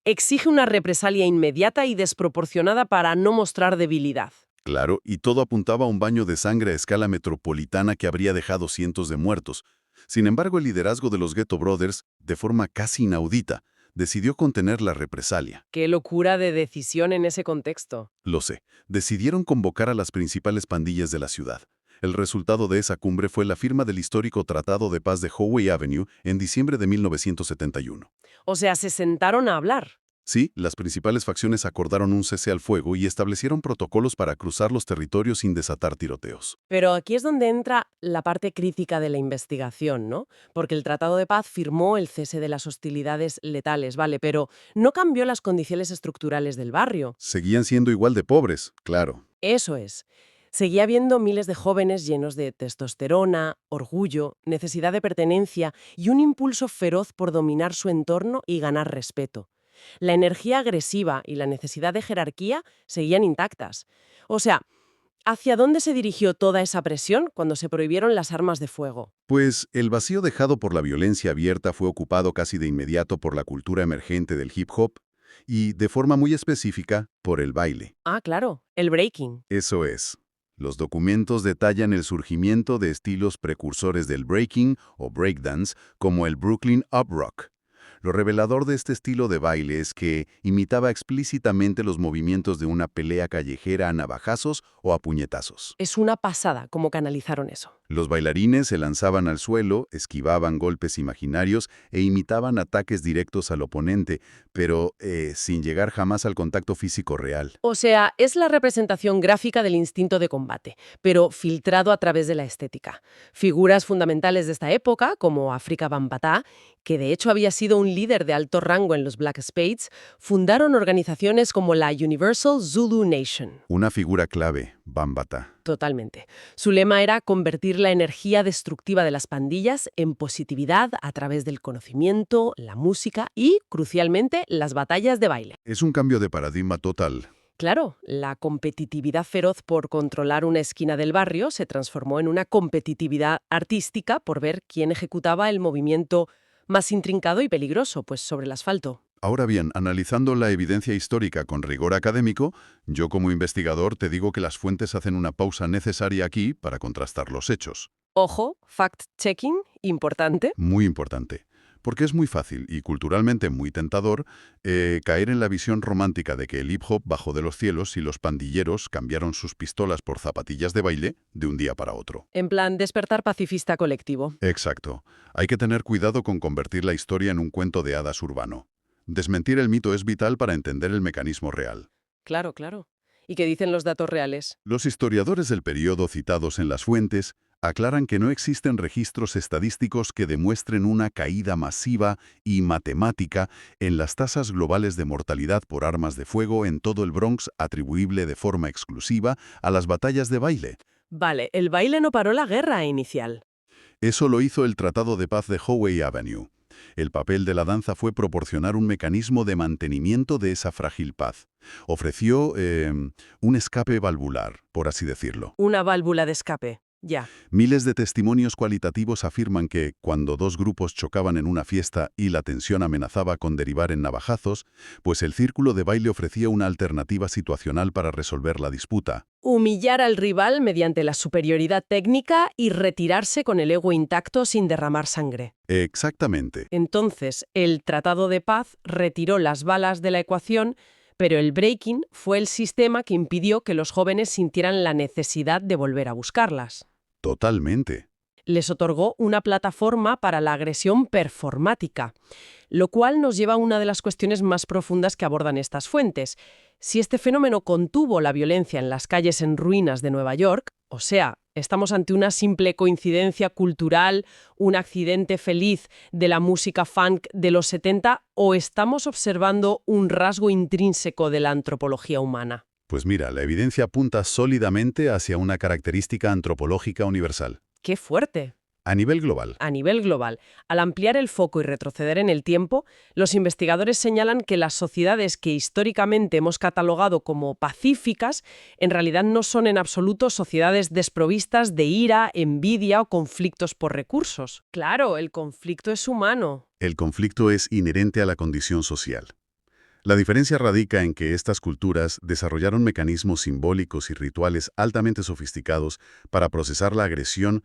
Speaker 3: exige una represalia inmediata y desproporcionada para no mostrar debilidad.
Speaker 2: Claro, y todo apuntaba a un baño de sangre a escala metropolitana que habría dejado cientos de muertos. Sin embargo, el liderazgo de los Ghetto Brothers, de forma casi inaudita, decidió contener la represalia.
Speaker 3: Qué locura de decisión en ese contexto.
Speaker 2: Lo sé, decidieron convocar a las principales pandillas de la ciudad. El resultado de esa cumbre fue la firma del histórico Tratado de Paz de Howe Avenue en diciembre de 1971.
Speaker 3: O sea, se sentaron a hablar.
Speaker 2: Sí, las principales facciones acordaron un cese al fuego y establecieron protocolos para cruzar los territorios sin desatar tiroteos.
Speaker 3: Pero aquí es donde entra la parte crítica de la investigación, ¿no? Porque el Tratado de Paz firmó el cese de las hostilidades letales, ¿vale? Pero no cambió las condiciones estructurales del barrio.
Speaker 2: Seguían siendo igual de pobres, claro.
Speaker 3: Eso es. Seguía habiendo miles de jóvenes llenos de testosterona, orgullo, necesidad de pertenencia y un impulso feroz por dominar su entorno y ganar respeto. La energía agresiva y la necesidad de jerarquía seguían intactas. O sea, ¿hacia dónde se dirigió toda esa presión cuando se prohibieron las armas de fuego?
Speaker 2: Pues el vacío dejado por la violencia abierta fue ocupado casi de inmediato por la cultura emergente del hip hop y, de forma muy específica, por el baile.
Speaker 3: Ah, claro, el breaking.
Speaker 2: Eso es. Los documentos detallan el surgimiento de estilos precursores del breaking o breakdance, como el Brooklyn Up Rock. Lo revelador de este estilo de baile es que imitaba explícitamente los movimientos de una pelea callejera a navajazos o a puñetazos.
Speaker 3: Es una pasada cómo canalizaron eso.
Speaker 2: Los bailarines se lanzaban al suelo, esquivaban golpes imaginarios e imitaban ataques directos al oponente, pero sin llegar jamás al contacto físico real.
Speaker 3: O sea, es la representación gráfica del instinto de combate, pero filtrado a través de la estética. Figuras fundamentales de esta época, como Afrika Bambaataa, que de hecho había sido un líder de alto rango en los Black Spades, fundaron organizaciones como la Universal Zulu Nation.
Speaker 2: Una figura clave, Bambaataa.
Speaker 3: Totalmente. Su lema era convertir la energía destructiva de las pandillas en positividad a través del conocimiento, la música y, crucialmente, las batallas de baile.
Speaker 2: Es un cambio de paradigma total.
Speaker 3: Claro, la competitividad feroz por controlar una esquina del barrio se transformó en una competitividad artística por ver quién ejecutaba el movimiento más intrincado y peligroso, pues sobre el asfalto.
Speaker 2: Ahora bien, analizando la evidencia histórica con rigor académico, yo como investigador te digo que las fuentes hacen una pausa necesaria aquí para contrastar los hechos.
Speaker 3: Ojo, fact-checking, importante.
Speaker 2: Muy importante. Porque es muy fácil y culturalmente muy tentador caer en la visión romántica de que el hip hop bajó de los cielos y los pandilleros cambiaron sus pistolas por zapatillas de baile de un día para otro.
Speaker 3: En plan, despertar pacifista colectivo.
Speaker 2: Exacto. Hay que tener cuidado con convertir la historia en un cuento de hadas urbano. Desmentir el mito es vital para entender el mecanismo real.
Speaker 3: Claro, claro. ¿Y qué dicen los datos reales?
Speaker 2: Los historiadores del periodo citados en las fuentes aclaran que no existen registros estadísticos que demuestren una caída masiva y matemática en las tasas globales de mortalidad por armas de fuego en todo el Bronx atribuible de forma exclusiva a las batallas de baile.
Speaker 3: Vale, el baile no paró la guerra inicial.
Speaker 2: Eso lo hizo el Tratado de Paz de Howe Avenue. El papel de la danza fue proporcionar un mecanismo de mantenimiento de esa frágil paz. Ofreció un escape valvular, por así decirlo.
Speaker 3: Una válvula de escape. Ya.
Speaker 2: Miles de testimonios cualitativos afirman que, cuando dos grupos chocaban en una fiesta y la tensión amenazaba con derivar en navajazos, pues el círculo de baile ofrecía una alternativa situacional para resolver la disputa.
Speaker 3: Humillar al rival mediante la superioridad técnica y retirarse con el ego intacto sin derramar sangre.
Speaker 2: Exactamente.
Speaker 3: Entonces, el Tratado de Paz retiró las balas de la ecuación, pero el breaking fue el sistema que impidió que los jóvenes sintieran la necesidad de volver a buscarlas.
Speaker 2: Totalmente.
Speaker 3: Les otorgó una plataforma para la agresión performática, lo cual nos lleva a una de las cuestiones más profundas que abordan estas fuentes. Si este fenómeno contuvo la violencia en las calles en ruinas de Nueva York, o sea, estamos ante una simple coincidencia cultural, un accidente feliz de la música funk de los 70, o estamos observando un rasgo intrínseco de la antropología humana.
Speaker 2: Pues mira, la evidencia apunta sólidamente hacia una característica antropológica universal.
Speaker 3: ¡Qué fuerte!
Speaker 2: A nivel global.
Speaker 3: A nivel global, al ampliar el foco y retroceder en el tiempo, los investigadores señalan que las sociedades que históricamente hemos catalogado como pacíficas, en realidad no son en absoluto sociedades desprovistas de ira, envidia o conflictos por recursos. Claro, el conflicto es humano.
Speaker 2: El conflicto es inherente a la condición social. La diferencia radica en que estas culturas desarrollaron mecanismos simbólicos y rituales altamente sofisticados para procesar la agresión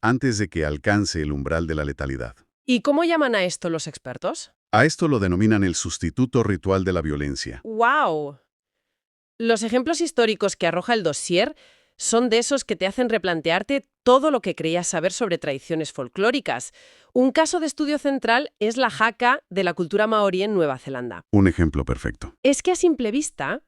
Speaker 2: antes de que alcance el umbral de la letalidad.
Speaker 3: ¿Y cómo llaman a esto los expertos?
Speaker 2: A esto lo denominan el sustituto ritual de la violencia.
Speaker 3: ¡Wow! Los ejemplos históricos que arroja el dossier son de esos que te hacen replantearte todo lo que creías saber sobre tradiciones folclóricas. Un caso de estudio central es la haka de la cultura maorí en Nueva Zelanda.
Speaker 2: Un ejemplo perfecto.
Speaker 3: Es que a simple vista,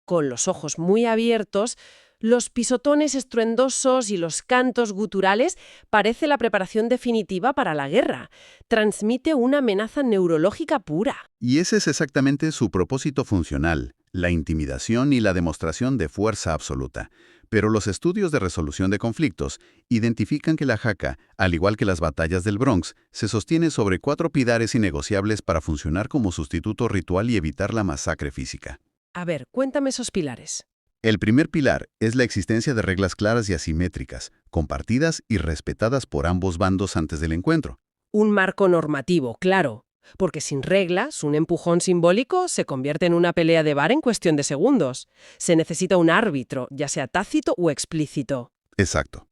Speaker 3: con los ojos muy abiertos, los pisotones estruendosos y los cantos guturales parece la preparación definitiva para la guerra. Transmite una amenaza neurológica pura.
Speaker 2: Y ese es exactamente su propósito funcional, la intimidación y la demostración de fuerza absoluta. Pero los estudios de resolución de conflictos identifican que la haka, al igual que las batallas del Bronx, se sostiene sobre 4 pilares innegociables para funcionar como sustituto ritual y evitar la masacre física.
Speaker 3: A ver, cuéntame esos pilares.
Speaker 2: El primer pilar es la existencia de reglas claras y asimétricas, compartidas y respetadas por ambos bandos antes del encuentro.
Speaker 3: Un marco normativo, claro. Porque sin reglas, un empujón simbólico se convierte en una pelea de bar en cuestión de segundos. Se necesita un árbitro, ya sea tácito o explícito.
Speaker 2: Exacto.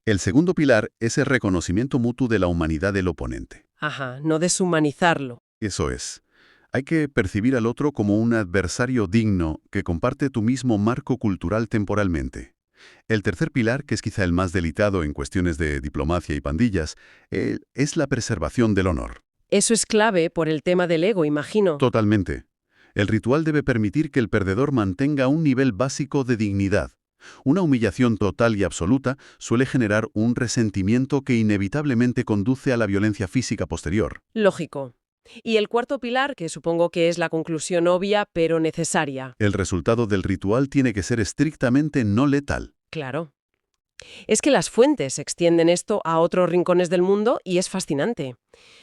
Speaker 2: El segundo pilar es el reconocimiento mutuo de la humanidad del oponente.
Speaker 3: Ajá, no deshumanizarlo.
Speaker 2: Eso es. Hay que percibir al otro como un adversario digno que comparte tu mismo marco cultural temporalmente. El tercer pilar, que es quizá el más delicado en cuestiones de diplomacia y pandillas, es la preservación del honor.
Speaker 3: Eso es clave por el tema del ego, imagino.
Speaker 2: Totalmente. El ritual debe permitir que el perdedor mantenga un nivel básico de dignidad. Una humillación total y absoluta suele generar un resentimiento que inevitablemente conduce a la violencia física posterior.
Speaker 3: Lógico. Y el cuarto pilar, que supongo que es la conclusión obvia, pero necesaria.
Speaker 2: El resultado del ritual tiene que ser estrictamente no letal.
Speaker 3: Claro. Es que las fuentes extienden esto a otros rincones del mundo y es fascinante.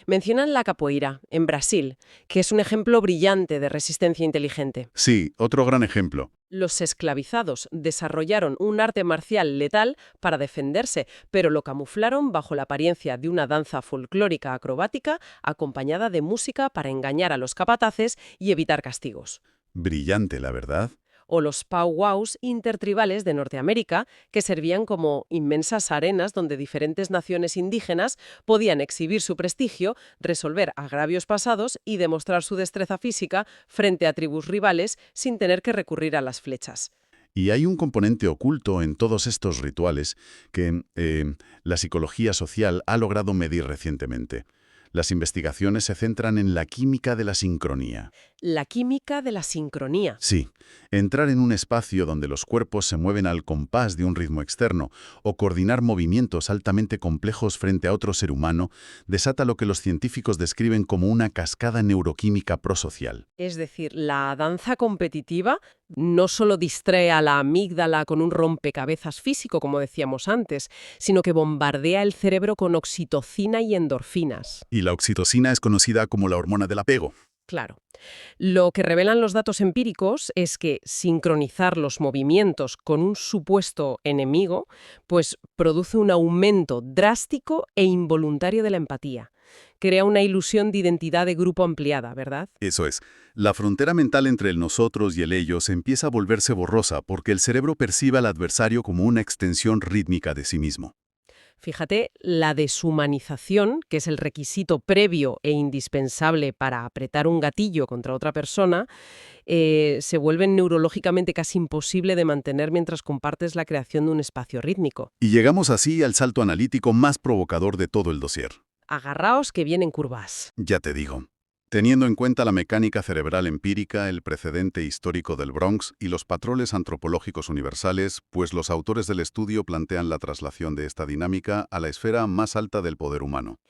Speaker 3: Mencionan la capoeira, en Brasil, que es un ejemplo brillante de resistencia inteligente.
Speaker 2: Sí, otro gran ejemplo.
Speaker 3: Los esclavizados desarrollaron un arte marcial letal para defenderse, pero lo camuflaron bajo la apariencia de una danza folclórica acrobática acompañada de música para engañar a los capataces y evitar castigos.
Speaker 2: Brillante, la verdad.
Speaker 3: O los powwows intertribales de Norteamérica, que servían como inmensas arenas donde diferentes naciones indígenas podían exhibir su prestigio, resolver agravios pasados y demostrar su destreza física frente a tribus rivales sin tener que recurrir a las flechas.
Speaker 2: Y hay un componente oculto en todos estos rituales que la psicología social ha logrado medir recientemente. Las investigaciones se centran en la química de la sincronía.
Speaker 3: La química de la sincronía.
Speaker 2: Sí, entrar en un espacio donde los cuerpos se mueven al compás de un ritmo externo o coordinar movimientos altamente complejos frente a otro ser humano desata lo que los científicos describen como una cascada neuroquímica prosocial.
Speaker 3: Es decir, la danza competitiva no solo distrae a la amígdala con un rompecabezas físico, como decíamos antes, sino que bombardea el cerebro con oxitocina y endorfinas.
Speaker 2: Y la oxitocina es conocida como la hormona del apego.
Speaker 3: Claro. Lo que revelan los datos empíricos es que sincronizar los movimientos con un supuesto enemigo, pues produce un aumento drástico e involuntario de la empatía. Crea una ilusión de identidad de grupo ampliada, ¿verdad?
Speaker 2: Eso es. La frontera mental entre el nosotros y el ellos empieza a volverse borrosa porque el cerebro percibe al adversario como una extensión rítmica de sí mismo.
Speaker 3: Fíjate, la deshumanización, que es el requisito previo e indispensable para apretar un gatillo contra otra persona, se vuelve neurológicamente casi imposible de mantener mientras compartes la creación de un espacio rítmico.
Speaker 2: Y llegamos así al salto analítico más provocador de todo el dossier.
Speaker 3: Agarraos que vienen curvas.
Speaker 2: Ya te digo. Teniendo en cuenta la mecánica cerebral empírica, el precedente histórico del Bronx y los patrones antropológicos universales, pues los autores del estudio plantean la traslación de esta dinámica a la esfera más alta del poder humano.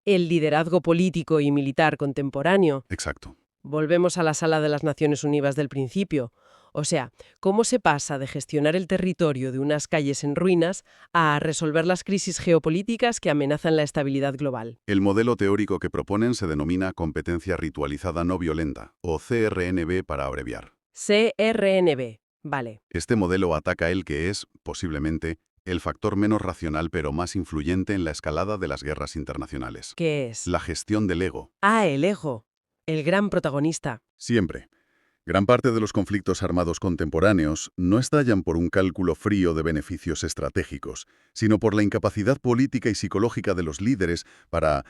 Speaker 3: El liderazgo político y militar contemporáneo.
Speaker 2: Exacto.
Speaker 3: Volvemos a la Sala de las Naciones Unidas del principio. O sea, ¿cómo se pasa de gestionar el territorio de unas calles en ruinas a resolver las crisis geopolíticas que amenazan la estabilidad global?
Speaker 2: El modelo teórico que proponen se denomina competencia ritualizada no violenta, o CRNB para abreviar.
Speaker 3: CRNB, vale.
Speaker 2: Este modelo ataca el que es, posiblemente, el factor menos racional pero más influyente en la escalada de las guerras internacionales.
Speaker 3: ¿Qué es?
Speaker 2: La gestión del ego.
Speaker 3: Ah, el ego. El gran protagonista.
Speaker 2: Siempre. Gran parte de los conflictos armados contemporáneos no estallan por un cálculo frío de beneficios estratégicos, sino por la incapacidad política y psicológica de los líderes para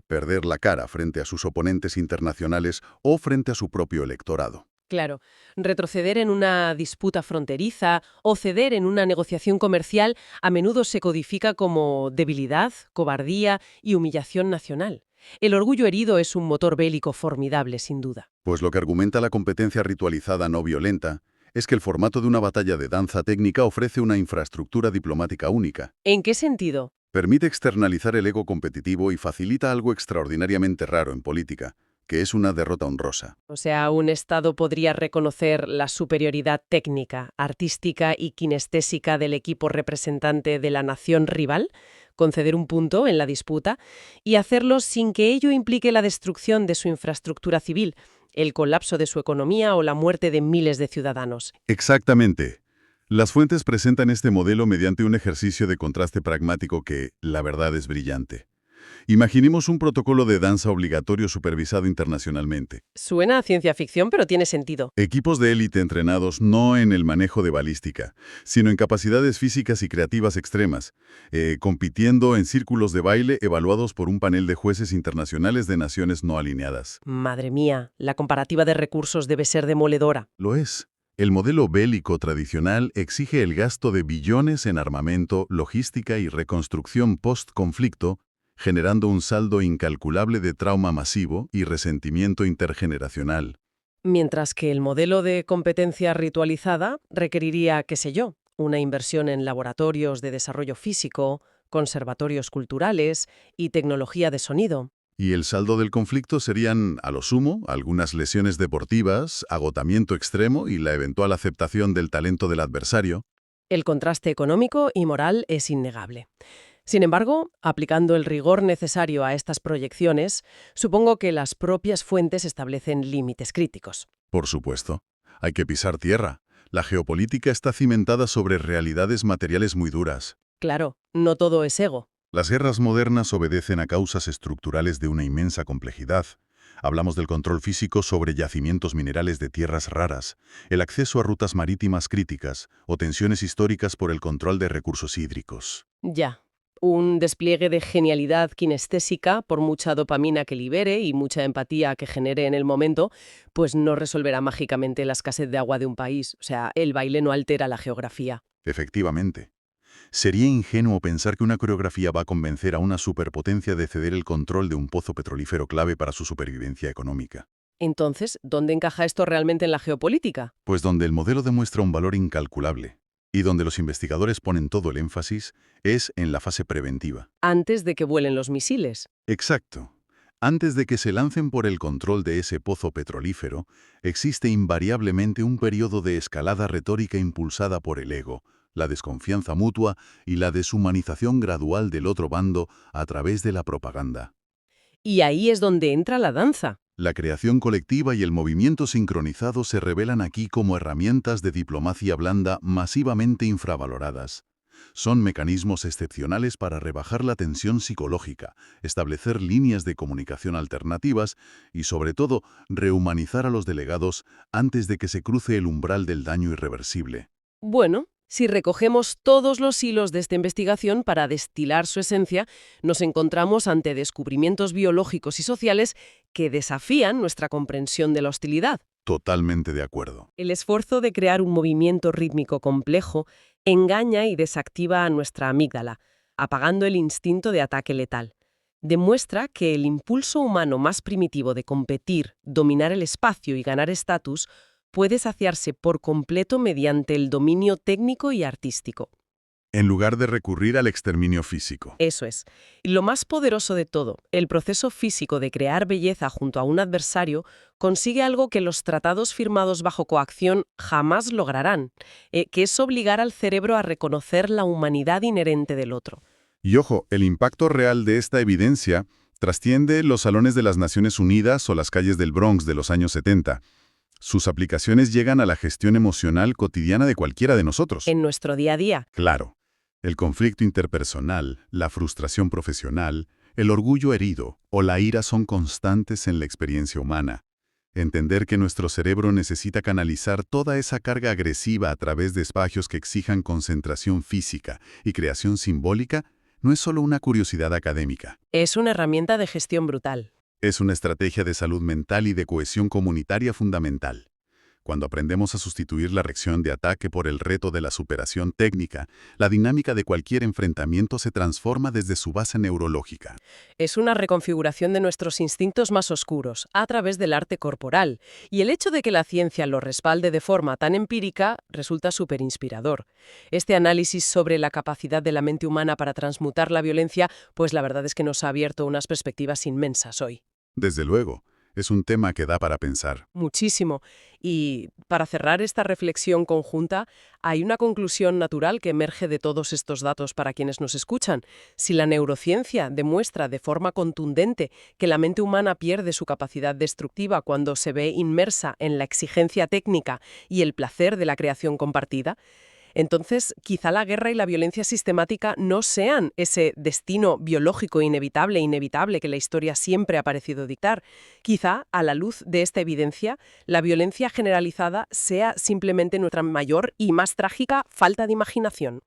Speaker 2: perder la cara frente a sus oponentes internacionales o frente a su propio electorado.
Speaker 3: Claro, retroceder en una disputa fronteriza o ceder en una negociación comercial a menudo se codifica como debilidad, cobardía y humillación nacional. El orgullo herido es un motor bélico formidable, sin duda.
Speaker 2: Pues lo que argumenta la competencia ritualizada no violenta es que el formato de una batalla de danza técnica ofrece una infraestructura diplomática única.
Speaker 3: ¿En qué sentido?
Speaker 2: Permite externalizar el ego competitivo y facilita algo extraordinariamente raro en política, que es una derrota honrosa.
Speaker 3: O sea, un Estado podría reconocer la superioridad técnica, artística y kinestésica del equipo representante de la nación rival, conceder un punto en la disputa y hacerlo sin que ello implique la destrucción de su infraestructura civil, el colapso de su economía o la muerte de miles de ciudadanos.
Speaker 2: Exactamente. Las fuentes presentan este modelo mediante un ejercicio de contraste pragmático que, la verdad, es brillante. Imaginemos un protocolo de danza obligatorio supervisado internacionalmente.
Speaker 3: Suena a ciencia ficción, pero tiene sentido.
Speaker 2: Equipos de élite entrenados no en el manejo de balística, sino en capacidades físicas y creativas extremas, compitiendo en círculos de baile evaluados por un panel de jueces internacionales de naciones no alineadas.
Speaker 3: Madre mía, la comparativa de recursos debe ser demoledora.
Speaker 2: Lo es. El modelo bélico tradicional exige el gasto de billones en armamento, logística y reconstrucción post-conflicto, generando un saldo incalculable de trauma masivo y resentimiento intergeneracional.
Speaker 3: Mientras que el modelo de competencia ritualizada requeriría, qué sé yo, una inversión en laboratorios de desarrollo físico, conservatorios culturales y tecnología de sonido.
Speaker 2: Y el saldo del conflicto serían, a lo sumo, algunas lesiones deportivas, agotamiento extremo y la eventual aceptación del talento del adversario.
Speaker 3: El contraste económico y moral es innegable. Sin embargo, aplicando el rigor necesario a estas proyecciones, supongo que las propias fuentes establecen límites críticos.
Speaker 2: Por supuesto. Hay que pisar tierra. La geopolítica está cimentada sobre realidades materiales muy duras.
Speaker 3: Claro, no todo es ego.
Speaker 2: Las guerras modernas obedecen a causas estructurales de una inmensa complejidad. Hablamos del control físico sobre yacimientos minerales de tierras raras, el acceso a rutas marítimas críticas o tensiones históricas por el control de recursos hídricos.
Speaker 3: Ya. Un despliegue de genialidad kinestésica, por mucha dopamina que libere y mucha empatía que genere en el momento, pues no resolverá mágicamente la escasez de agua de un país. O sea, el baile no altera la geografía.
Speaker 2: Efectivamente. Sería ingenuo pensar que una coreografía va a convencer a una superpotencia de ceder el control de un pozo petrolífero clave para su supervivencia económica.
Speaker 3: Entonces, ¿dónde encaja esto realmente en la geopolítica?
Speaker 2: Pues donde el modelo demuestra un valor incalculable y donde los investigadores ponen todo el énfasis es en la fase preventiva.
Speaker 3: Antes de que vuelen los misiles.
Speaker 2: Exacto. Antes de que se lancen por el control de ese pozo petrolífero, existe invariablemente un periodo de escalada retórica impulsada por el ego, la desconfianza mutua y la deshumanización gradual del otro bando a través de la propaganda.
Speaker 3: Y ahí es donde entra la danza.
Speaker 2: La creación colectiva y el movimiento sincronizado se revelan aquí como herramientas de diplomacia blanda masivamente infravaloradas. Son mecanismos excepcionales para rebajar la tensión psicológica, establecer líneas de comunicación alternativas y, sobre todo, rehumanizar a los delegados antes de que se cruce el umbral del daño irreversible.
Speaker 3: Bueno, si recogemos todos los hilos de esta investigación para destilar su esencia, nos encontramos ante descubrimientos biológicos y sociales que desafían nuestra comprensión de la hostilidad.
Speaker 2: Totalmente de acuerdo.
Speaker 3: El esfuerzo de crear un movimiento rítmico complejo engaña y desactiva a nuestra amígdala, apagando el instinto de ataque letal. Demuestra que el impulso humano más primitivo de competir, dominar el espacio y ganar estatus puede saciarse por completo mediante el dominio técnico y artístico.
Speaker 2: En lugar de recurrir al exterminio físico.
Speaker 3: Eso es. Y lo más poderoso de todo, el proceso físico de crear belleza junto a un adversario consigue algo que los tratados firmados bajo coacción jamás lograrán, que es obligar al cerebro a reconocer la humanidad inherente del otro.
Speaker 2: Y ojo, el impacto real de esta evidencia trasciende los salones de las Naciones Unidas o las calles del Bronx de los años 70. Sus aplicaciones llegan a la gestión emocional cotidiana de cualquiera de nosotros.
Speaker 3: En nuestro día a día.
Speaker 2: Claro. El conflicto interpersonal, la frustración profesional, el orgullo herido o la ira son constantes en la experiencia humana. Entender que nuestro cerebro necesita canalizar toda esa carga agresiva a través de espacios que exijan concentración física y creación simbólica no es solo una curiosidad académica.
Speaker 3: Es una herramienta de gestión brutal.
Speaker 2: Es una estrategia de salud mental y de cohesión comunitaria fundamental. Cuando aprendemos a sustituir la reacción de ataque por el reto de la superación técnica, la dinámica de cualquier enfrentamiento se transforma desde su base neurológica.
Speaker 3: Es una reconfiguración de nuestros instintos más oscuros, a través del arte corporal, y el hecho de que la ciencia lo respalde de forma tan empírica resulta súper inspirador. Este análisis sobre la capacidad de la mente humana para transmutar la violencia, pues la verdad es que nos ha abierto unas perspectivas inmensas hoy.
Speaker 2: Desde luego, es un tema que da para pensar.
Speaker 3: Muchísimo. Y para cerrar esta reflexión conjunta, hay una conclusión natural que emerge de todos estos datos para quienes nos escuchan. Si la neurociencia demuestra de forma contundente que la mente humana pierde su capacidad destructiva cuando se ve inmersa en la exigencia técnica y el placer de la creación compartida, entonces, quizá la guerra y la violencia sistemática no sean ese destino biológico inevitable que la historia siempre ha parecido dictar. Quizá, a la luz de esta evidencia, la violencia generalizada sea simplemente nuestra mayor y más trágica falta de imaginación.